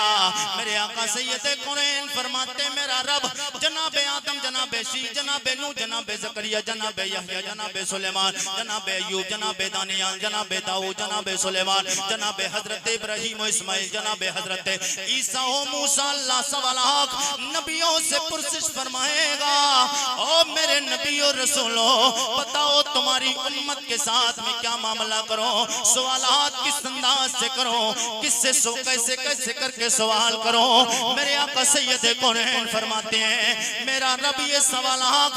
मेरे आका सैयद कौनैन फरमाते मेरा रब जनाबे आदम, जनाबे शीश, जनाबे नूह, जनाबे ज़करिया, जनाबे यहया, जनाबे सुलेमान, जनाबे अय्यूब, जनाबे दानियाल, जनाबे दाऊद, जनाबे सुलेमान, जनाबे हजरत इब्राहीम और इस्माइल, जनाबे हजरत ईसा और मूसा, अल्लाह सवा लाख नबियों से पुरसिश फरमाएगा, ओ मेरे नबी और रसूलों बताओ तुम्हारी उम्मत के साथ में क्या मामला करो, सवालात किस अंदाज से करो, किससे कैसे कैसे करके सवाल करो। मेरे आका सैयद कौनैन फरमाते हैं मेरा रब ये सवालात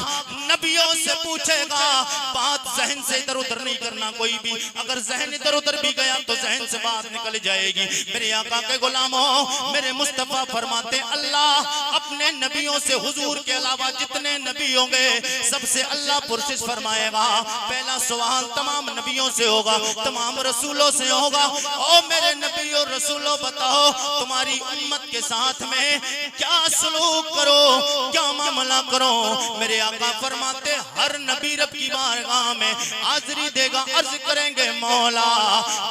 नबियों से पूछेगा, बात जहन से इधर उधर नहीं करना कोई भी, अगर जहन इधर उधर भी गया तो जहन से बात निकल जाएगी। मेरे आका के गुलामों, मेरे मुस्तफा फरमाते अल्लाह अपने नबियों से, हुजूर के अलावा जितने नबी होंगे सबसे अल्लाह पुरसिश फरमाएगा। पहला सवाल तमाम नबियों से होगा, तमाम रसूलों से होगा, ओ मेरे नबी और रसूलों बताओ तुम्हारी उम्मत के साथ में क्या सलूक करो, क्या मामला करो। मेरे आका फरमाते हर नबी रब की बारगाह में हाजिरी देगा, अर्ज करेंगे मौला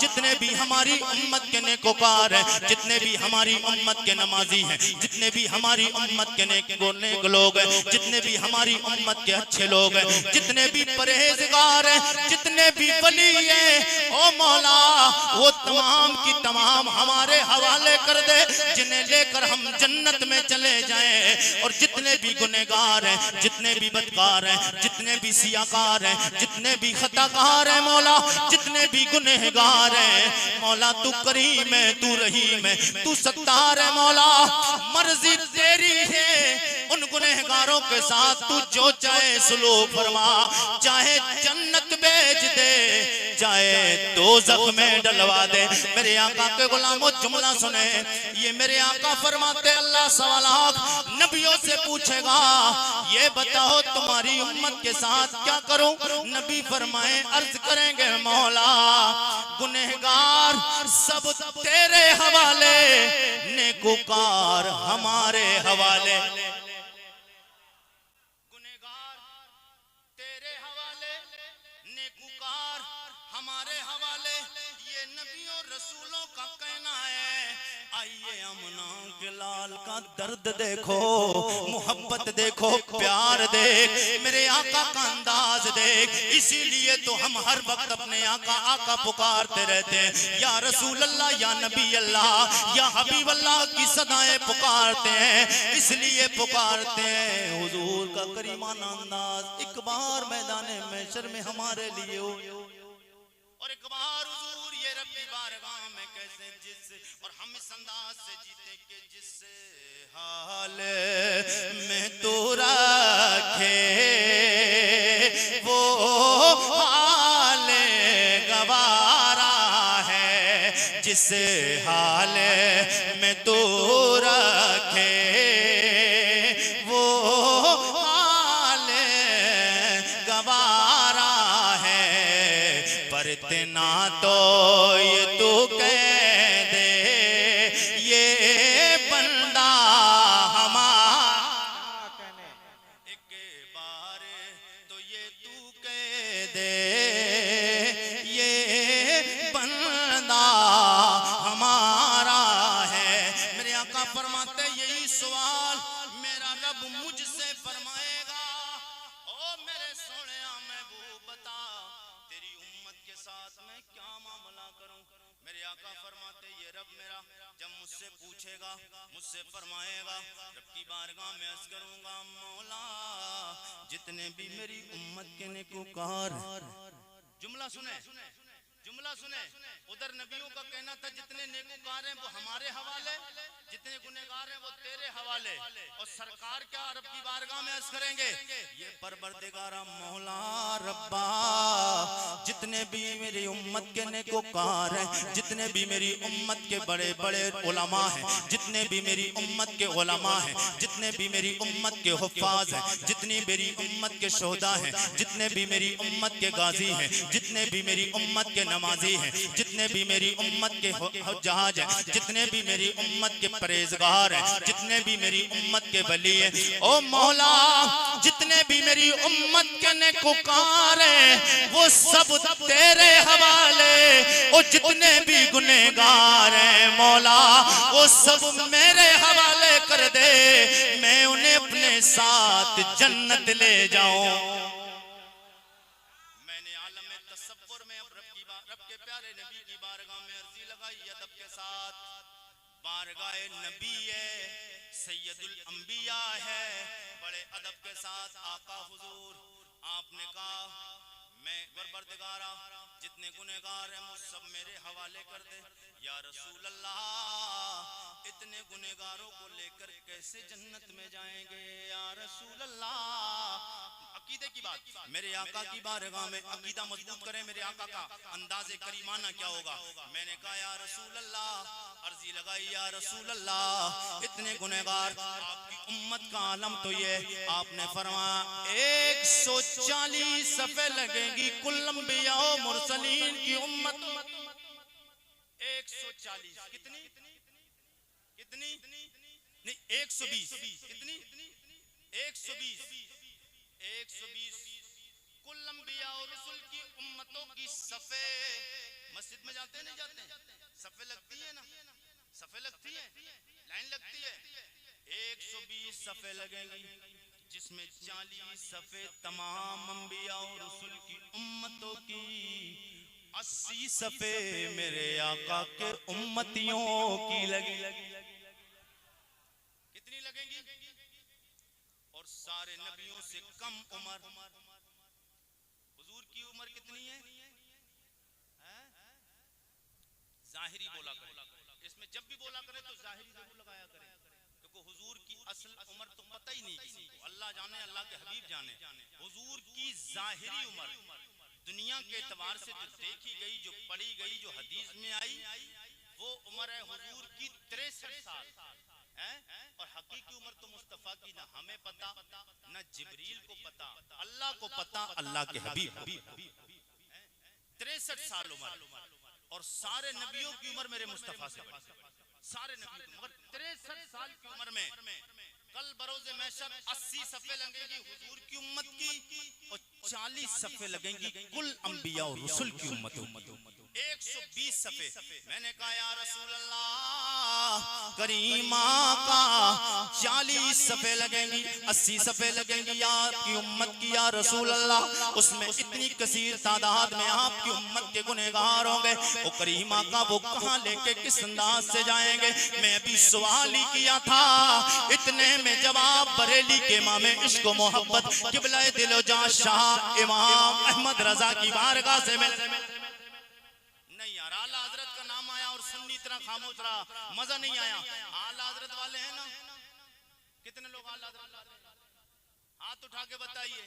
जितने भी हमारी उम्मत के नेकोकार हैं, जितने भी हमारी उम्मत के नमाजी हैं, जितने भी हमारी उम्मत के नेक लोग हैं, जितने भी हमारी उम्मत के अच्छे लोग हैं, जितने भी परहेजगार हैं, जितने भी वली हैं, ओ मौला वो तमाम की तमाम हमारे हवाले कर दे, जिन्हें लेकर हम जन्नत में चले जाएं। और जितने भी गुनहगार हैं, जितने भी बदकार हैं, जितने भी सियाकार हैं, जितने भी खताकार हैं मौला, जितने भी गुनहगार हैं मौला तू करीम है, तू रहीम है, तू सत्तार है मौला, मर्जी तेरी है। उन गुनहगारों के साथ तू जो चाहे सुलूक फरमा, चाहे जन्नत भेज दे, चाहे दोज़ख में डलवा दे। मेरे आका के गुलामों जुमला सुने, ये मेरे आका फरमाते अल्लाह सवाल नबियों से पूछेगा, ये बताओ तुम्हारी उम्मत के साथ क्या करूं? नबी फरमाए अर्ज करेंगे मौला गुनहगार सब तेरे हवाले, नेकूकार हमारे हवाले। गुनहगार तेरे हवाले, नेकूकार हमारे हवाले, ये नबियों रसूलों का कहना है। आइए अमना के लाल का दर्द देखो, मोहब्बत देखो, प्यार देख, मेरे आका का अंदाज देख। इसीलिए तो हम हर वक्त अपने आका आका पुकारते रहते हैं, या रसूल अल्लाह, या नबी अल्लाह, या हबीब अल्लाह की सदाएं पुकारते हैं। इसलिए पुकारते हैं हुजूर का करीमाना अंदाज एक बार मैदान महशर में हमारे लिए हो, और एक बार हुजूर ये रब की बारगाह में कैसे जिस, और हम इस अंदाज से जीते कि जिस हाल में तू रखे वो हाल गवारा है, जिस हाल में तू रखे वो हाल गवारा है। पर इतना तो ये तू कह दे, ये बंदा हमारा, एक बार तो ये तू कह दे, ये बंदा हमारा है। मेरे आका फरमाते यही सवाल मेरा रब मुझसे फरमाएगा, ओ मेरे सोने महबूब बता तेरी उम्मत के साथ मैं क्या मामला करूं? मेरे आका फरमाते ये रब मेरा जब मुझसे पूछेगा, मुझसे फरमाएगा, रब की बारगाह में अर्ज करूंगा मौला जितने भी मेरी उम्मत के नेकूकार, जुमला सुने, जुमला सुने, उधर नबियों का कहना था जितने नेकूकार हैं वो हमारे हवाले, जितने गुनहगार हैं वो तेरे हवाले। और सरकार क्या रब की बारगाह में अर्ज करेंगे, ये परवरदिगारा मौला रब्बा जितने भी मेरी उम्मत के नेकूकार हैं, जितने भी मेरी उम्मत के बड़े बड़े उलमा हैं, जितने भी मेरी उम्मत के उलमा हैं, जितने भी मेरी उम्मत के हुफ्फाज हैं, जितनी मेरी उम्मत के शोहदा हैं, जितने भी मेरी उम्मत के गाजी हैं, जितने भी मेरी उम्मत के नमाजी हैं, जितने भी मेरी उम्मत के हुज्जाज हैं, जितने भी मेरी उम्मत के परहेजगार हैं, जितने भी मेरी उम्मत के वली हैं, ओ मौला जितने भी मेरी उम्मत के नेकूकार हैं वो सब तेरे हवाले। ओ जितने भी गुनहगार हैं मौला वो सब मेरे हवाले कर दे, मैं उन्हें अपने साथ जन्नत ले जाऊं। बारगाह नबी है, सैयदुल अंबिया है, बड़े अदब के साथ आका हुजूर आपने कहा मैं परवरदिगारा जितने गुनहगार हैं मुझ सब मेरे हवाले कर दे। या रसूल अल्लाह इतने गुनहगारों को लेकर कैसे जन्नत में जाएंगे? या रसूल अल्लाह अकीदे की बात, मेरे आका की बारगाह में अकीदा मजबूत करें, मेरे आका का अंदाज़े करीमाना क्या होगा? मैंने कहा या रसूल अल्लाह, अर्जी लगाई या रसूल अल्लाह इतने गुनहगार आपकी उम्मत का आलम तो ये आपने फरमाया 140 सफ़े लगेगी कुल अंबिया और मुरसलीन की उम्मत। 140 कितनी कितनी नहीं 120 कितनी 120 कुल अंबिया और रसूल की उम्मतों की सफ़े मस्जिद में जाते नहीं जाते सफ़े लगती है ना, सफ़े लगती है, लाइन लगती है, 120 सफ़े लगेंगी जिसमें 40 सफ़े तमाम अंबिया और रसूल की उम्मतों की, 80 सफ़े मेरे आका के उम्मतियों की लगी। कितनी लगेंगी? और सारे नबियों से कम उम्र, हुजूर की उम्र कितनी है? जाहिरी बोला करें, इसमें जब भी बोला करें तो जाहिरी जरूर लगाया करें, क्योंकि हुजूर की असल उम्र तो पता ही नहीं किसी को, अल्लाह जाने, अल्लाह के हबीब जाने। हुजूर की जाहिरी उम्र दुनिया के एतबार से जो देखी गई, जो पढ़ी गई, जो हदीस में आई, वो उम्र है हुजूर की 63 साल है। और हकीकी उम्र तो मुस्तफा की ना हमें पता, ना जिब्रील को पता, अल्लाह को पता, अल्लाह के हबीब। 63 साल उम्र, और सारे नबियों की उम्र मेरे मुस्तफा से बड़ी, सारे नबियों की। मगर 63 साल की उम्र में कल बरोज़े महशर 80 सफ़े लगेंगी हुजूर की उम्मत की, और 40 सफ़े लगेंगी कुल अंबिया और रसूल की उम्मतों की। 120 सफ़े। मैंने कहा या रसूल अल्लाह, करीमा का 40 सफ़े लगेंगी, 80 सफ़े लगेंगी आपकी उम्मत की या रसूल अल्लाह। उसमें इतनी कसीर तादाद में आपकी उम्मत के गुनहगार होंगे, वो करीमा का वो कहाँ लेके किस अंदाज से जाएंगे। मैं अभी सवाल ही किया था, इतने में जवाब बरेली के इमाम इश्क मोहब्बत किबला दिलो जा शाह इमाम अहमद रजा की बारगाह से मिल नहीं यार, आला हजरत का नाम आया और सुन्नी इतना खामोश रहा, मजा नहीं आया। आला हजरत वाले हैं ना, कितने लोग आला हजरत? हाथ उठा के बताइए।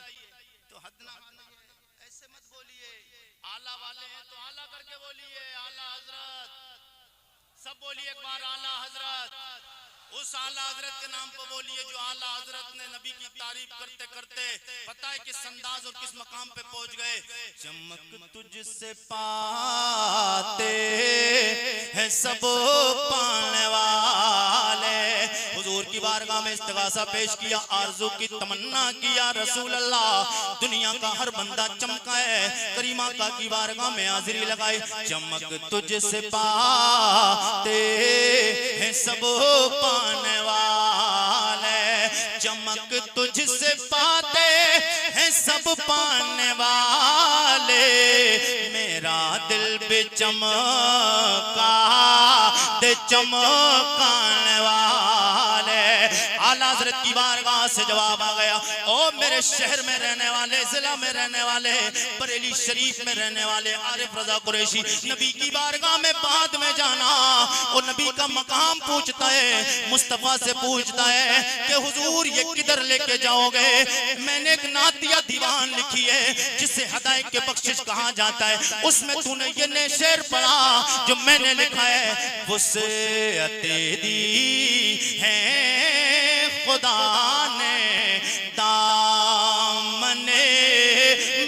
तो हद ना, ऐसे मत बोलिए। आला वाले हैं तो आला करके बोलिए, आला हजरत सब बोलिए एक बार, आला हजरत। उस आला हजरत के नाम पर बोलिए जो आला हजरत ने नबी की तारीफ करते करते पता है किस अंदाज और किस मकाम पे पहुंच गए। चमक तुझसे पाते हैं सब पाने वाले, हुजूर की बारगाह में इस्तिगासा पेश किया, आरज़ू की तमन्ना किया, रसूल अल्लाह दुनिया का हर बंदा चमका है, करीमा का की बारगाह में हाजिरी लगाई। चमक तुझसे पाते हैं सब पाने वाले, चमक तुझसे पाते हैं सब पाने वाले, मेरा दिल भी चमका दे चमकाने वाले। आला हज़रत की बारगाह से जवाब आ गया, ओ मेरे शहर में रहने वाले, जिला में रहने वाले, बरेली शरीफ में रहने वाले आरिफ रजा कुरैशी, नबी की बारगाह में बाद में जाना, और नबी का मकाम पूछता है, मुस्तफा से पूछता है कि हुजूर ये किधर लेके जाओगे। मैंने एक नातिया दीवान लिखी है जिसे हदायत के बख्शिश कहा जाता है, उसमें तूने ये ने शेर पढ़ा जो मैंने लिखा है, वुसअते दी है खुदा ने दामने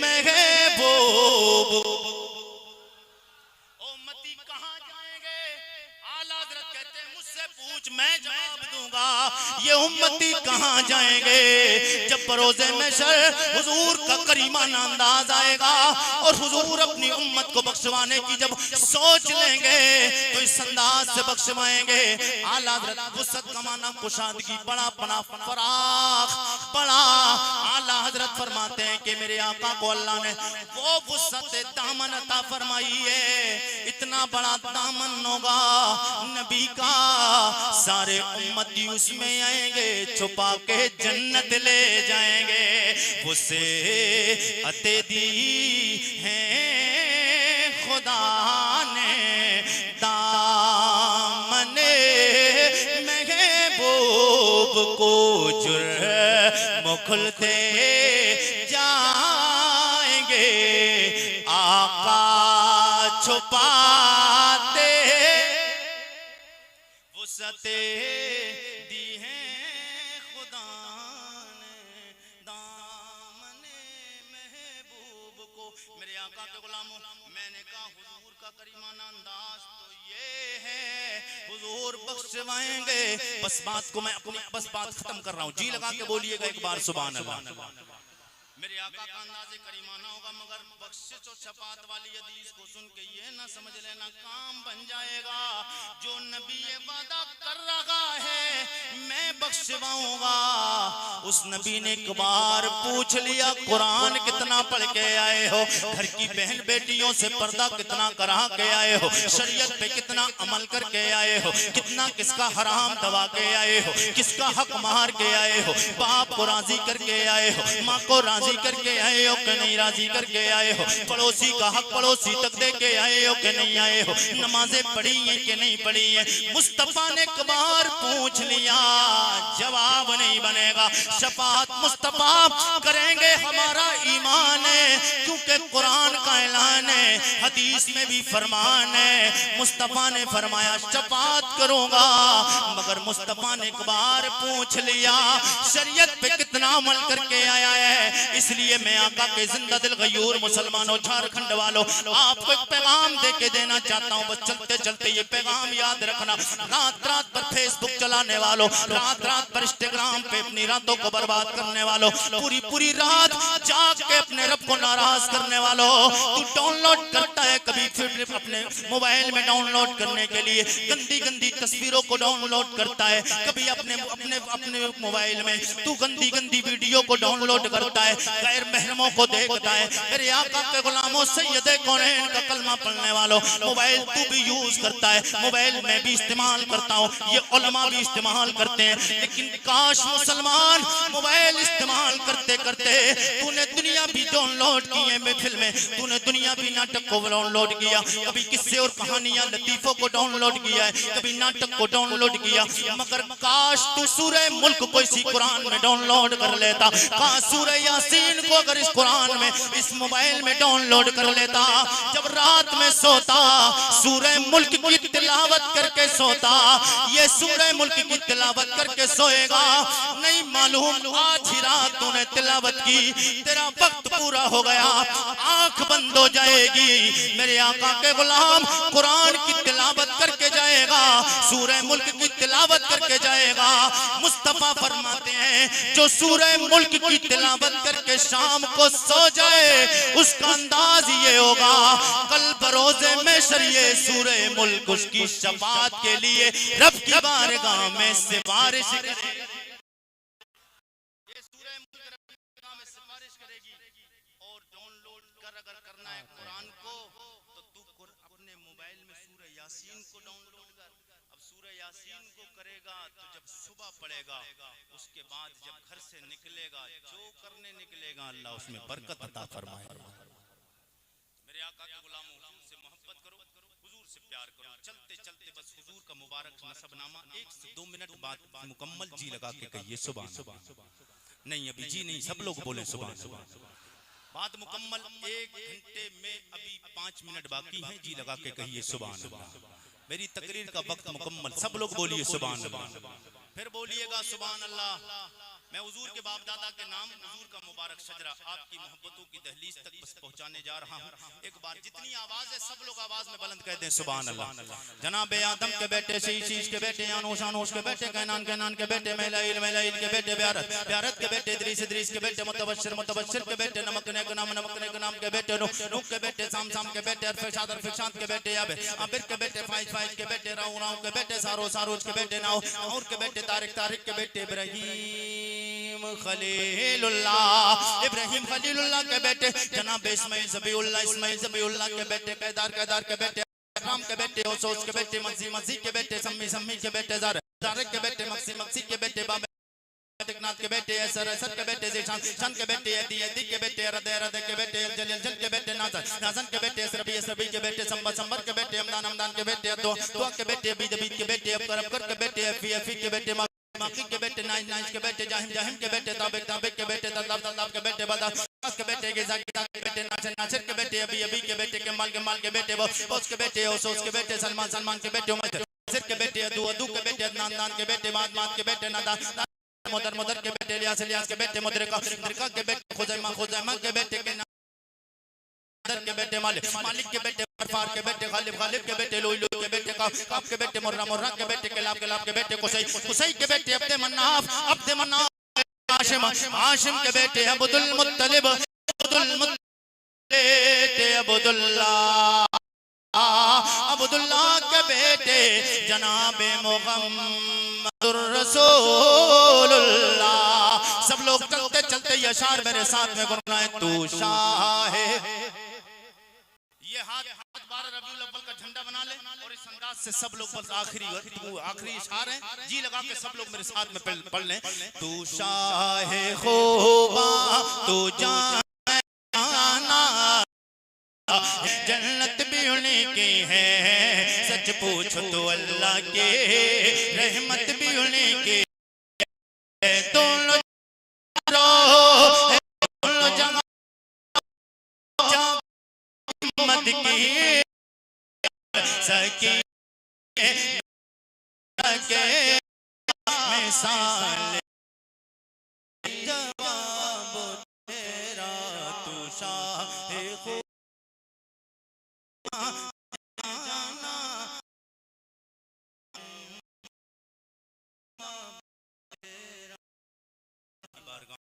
महबूब। उम्मती कहाँ जाएंगे? आला हज़रत कहते हैं मुझसे पूछ मैं जवाब दूंगा, ये उम्मती कहाँ जाएंगे। जब बरोज़े महशर हुजूर का करीमाना अंदाज आएगा और हुजूर अपनी उम्मत को बख्शवाने की जब सोच लेंगे तो इस अंदाज से बख्शवाएंगे। आला हज़रत वुसअत का माना कुशादगी, बड़ा पना फराख, बड़ा। आला हज़रत फरमाते हैं कि मेरे आका को अल्लाह ने वो वुसअत दामन अता फरमाई है, इतना बड़ा दामन होगा नबी का, सारे उम्मती उसमें आएंगे, छुपा के जन्नत ले जाएंगे। उसे अते दी हैं खुदा ने दामने महबूब को, जुर्म खुलते जाएंगे, आका छुपाते वुसअते दी हैं खुदा ने दामने महबूब को। मेरे आका के गुलामों, मैंने कहा हुजूर का करीमाना अंदाज तो ये है, हुजूर बख्शवाएंगे। बस बात को मैं अपनी बात खत्म कर रहा हूँ, जी लगा के बोलिएगा एक बार सुभान अल्लाह। मेरे आका का अंदाज़े करीमाना होगा, मगर बख्शिश और शफाअत वाली हदीस को सुन के ये ना समझ लेना काम बन जाएगा। जो नबी ये वादा कर रहा है मैं बख्शवाऊंगा, उस नबी ने एक बार पूछ लिया कुरान कितना पढ़ के आए हो, घर की बहन बेटियों से पर्दा कितना करा के आए हो, शरीयत पे कितना अमल करके आए हो, कितना किसका हराम दबा के आए हो, किसका हक मार के आए हो, बाप को राजी करके आए हो, माँ को राजी राजी करके आए हो कि नहीं राजी करके आए हो? पड़ोसी का हक पड़ोसी तक दे के आए हो कि नहीं आए हो? नमाजें पढ़ी हैं कि नहीं पढ़ी हैं? मुस्तफा ने एक बार पूछ लिया, जवाब नहीं बनेगा। शफाअत मुस्तफा करेंगे, हमारा ईमान है, क्योंकि कुरान का ऐलान है, हदीस में भी फरमान है। मुस्तफा ने फरमाया शफाअत करूंगा, मगर मुस्तफा ने एक बार पूछ लिया शरीयत पे कितना अमल करके आया है। इसलिए मैं आका के जिंदा दिल गयूर मुसलमानों, झारखंड वालों, आपको एक पैगाम दे के देना चाहता हूँ। बस चलते चलते ये पैगाम याद रखना। रात रात पर फेसबुक चलाने वालों, रात रात पर इंस्टाग्राम पे अपनी रातों को बर्बाद करने वालों, पूरी पूरी रात जाग के अपने रब को नाराज करने वालों, तू डाउनलोड करता है कभी फिर अपने मोबाइल में डाउनलोड करने के लिए गंदी गंदी तस्वीरों को डाउनलोड करता है, कभी अपने अपने अपने मोबाइल में तू गंदी गंदी वीडियो को डाउनलोड करता है, गैर महरमों को देखता है। मेरे आका के गुलामों, सैयदे कौनैन का कलमा पढ़ने वालों, मोबाइल तू भी यूज करता है, मोबाइल में भी इस्तेमाल करता हूँ, ये उलमा भी इस्तेमाल करते हैं। लेकिन काश मुसलमान मोबाइल इस्तेमाल करते करते तूने दुनिया भी डाउनलोड की है महफिल में, तूने दुनिया भी नाटक को डाउनलोड किया, कभी किस्से और कहानियां लतीफों को डाउनलोड किया है, कभी नाटक को डाउनलोड किया, मगर काश तू सूरह मुल्क को इसी कुरान में डाउनलोड कर लेता, काश सूरह यासीन को अगर इस कुरान में इस मोबाइल में डाउनलोड कर लेता, जब रात में सोता सूरह मुल्क की तिलावत करके सोता। ये सूरह मुल्क की तिलावत करके सोएगा, नहीं मालूम आज ही रात तूने तिलावत की, तेरा वक्त पूरा हो गया, आंख बंद हो जाएगी। मेरे आका के गुलाम कुरान की तिलावत करके जाएगा, सूरह मुल्क की तिलावत करके जाएगा। मुस्तफा फरमाते हैं जो सूरह मुल्क की तिलावत करके शाम को सो जाए, उसका अंदाज ये होगा कल बरोज़े में शरीय सूरह मुल्क उसकी शफाअत के लिए रब की बारगाह में सिफारिश करेगी। और डाउनलोड कर अगर करना है कुरान को, तो तू अपने मोबाइल में सूरह यासीन को डाउनलोड कर। अब सूरह यासीन को करेगा तो जब सुबह पड़ेगा, उसके बाद जब घर से निकलेगा, जो करने निकलेगा अल्लाह उसमें बरकत अता फरमाएगा। मेरे आका के गुलामों, हुजूर से मोहब्बत करो, हुजूर से प्यार करो। चलते चलते बस हुजूर का मुबारक नसबनामा 1 से 2 मिनट बाद मुकम्मल जी लगा के कहिए सुभान अल्लाह। नहीं अभी जी नहीं, सब लोग बोले सुभान अल्लाह। बात मुकम्मल 1 घंटे में अभी 5 मिनट बाकी हैं, जी लगा के कहिए सुभान अल्लाह। मेरी तकरीर का वक्त मुकम्मल, सब लोग बोलिए सुभान अल्लाह, फिर बोलिएगा सुभान अल्लाह। मैं हुजूर के बाप दादा के नाम हुजूर का मुबारक शजरा आपकी मोहब्बतों की दहलीज तक बस पहुंचाने जा रहा हूं। एक बार जितनी आवाज है सब लोग आवाज में बुलंद कह दें सुभान अल्लाह। जनाब आदम के बेटे, शीश के बेटे, अनूश के बेटे, कैनान के बेटे, मैलाइल के बेटे, ब्यारत के बेटे, इद्रीस के बेटे, मुतबश्शिर के बेटे, नमक ने के नाम के बेटे, नूह के बेटे, साम के बेटे, अरफशाद के बेटे, आबिर के बेटे, फाइज के बेटे, राउ के बेटे, सारोज के बेटे, नाउर के बेटे, तारिक के बेटे, इब्राहिम खलीलुल्लाह के बेटे, जनाब इस्माइल ज़बीउल्लाह के बेटे, केदार के बेटे, राम के बेटे, ओसोस के बेटे, मसी के बेटे, सम्मी के बेटे, ज़ारिक के बेटे, मक्सी के बेटे, बाबा नाथ के बेटे, असर के बेटे, शान के बेटे, यदी के बेटे, रद के बेटे, जल के बेटे, नाज़न के बेटे, सरबी के बेटे, संबर के बेटे, हमदान के बेटे, दुआ के बेटे, बीद के बेटे, अबकर के बेटे, अफी के बेटे, माकी के बेटे, नाइज के बेटे, जाहिम के बेटे, ताबिक के बेटे, तल्लाब के बेटे, बदास के बेटे, गिज़ा के बेटे, नासिर के बेटे, अभी के बेटे, कमाल के बेटे, बोस के बेटे, ओसोस के बेटे, सलमान के बेटे, उमर के बेटे, अदू के बेटे, अदनान के बेटे, माद के बेटे, नादान मुदर के बेटे, इलियास के बेटे, मुद्रिका के बेटे, खुज़ैमा के बेटे, के बेटे, मालिक के बेटे, फरफार के बेटे, गालिब के बेटे, लुई के बेटे, काफ के बेटे, मुर्रा के बेटे, किलाब के बेटे, कुसै के बेटे, अब्दे मन्नाफ हाशिम के बेटे, अब्दुल मुत्तलिब अब्दुल्लाह के बेटे, जनाबे मुहम्मदुर रसूलुल्लाह। सब लोग चलते चलते ये अशार मेरे साथ में गुनगुनाए। तू शाह है ये हाथ 12 रबीउल अव्वल का झंडा बना ले और इस अंदाज से सब लोग बस आखिरी इशार है, जी लगा के सब लोग मेरे साथ में पढ़ लें। तू शाहे खूबा तू जाना, जन्नत भी उन्हीं की है, सच पूछो तो अल्लाह के, रहमत भी उन्हीं की है। दोनों जगह मद की सकी के मिसाल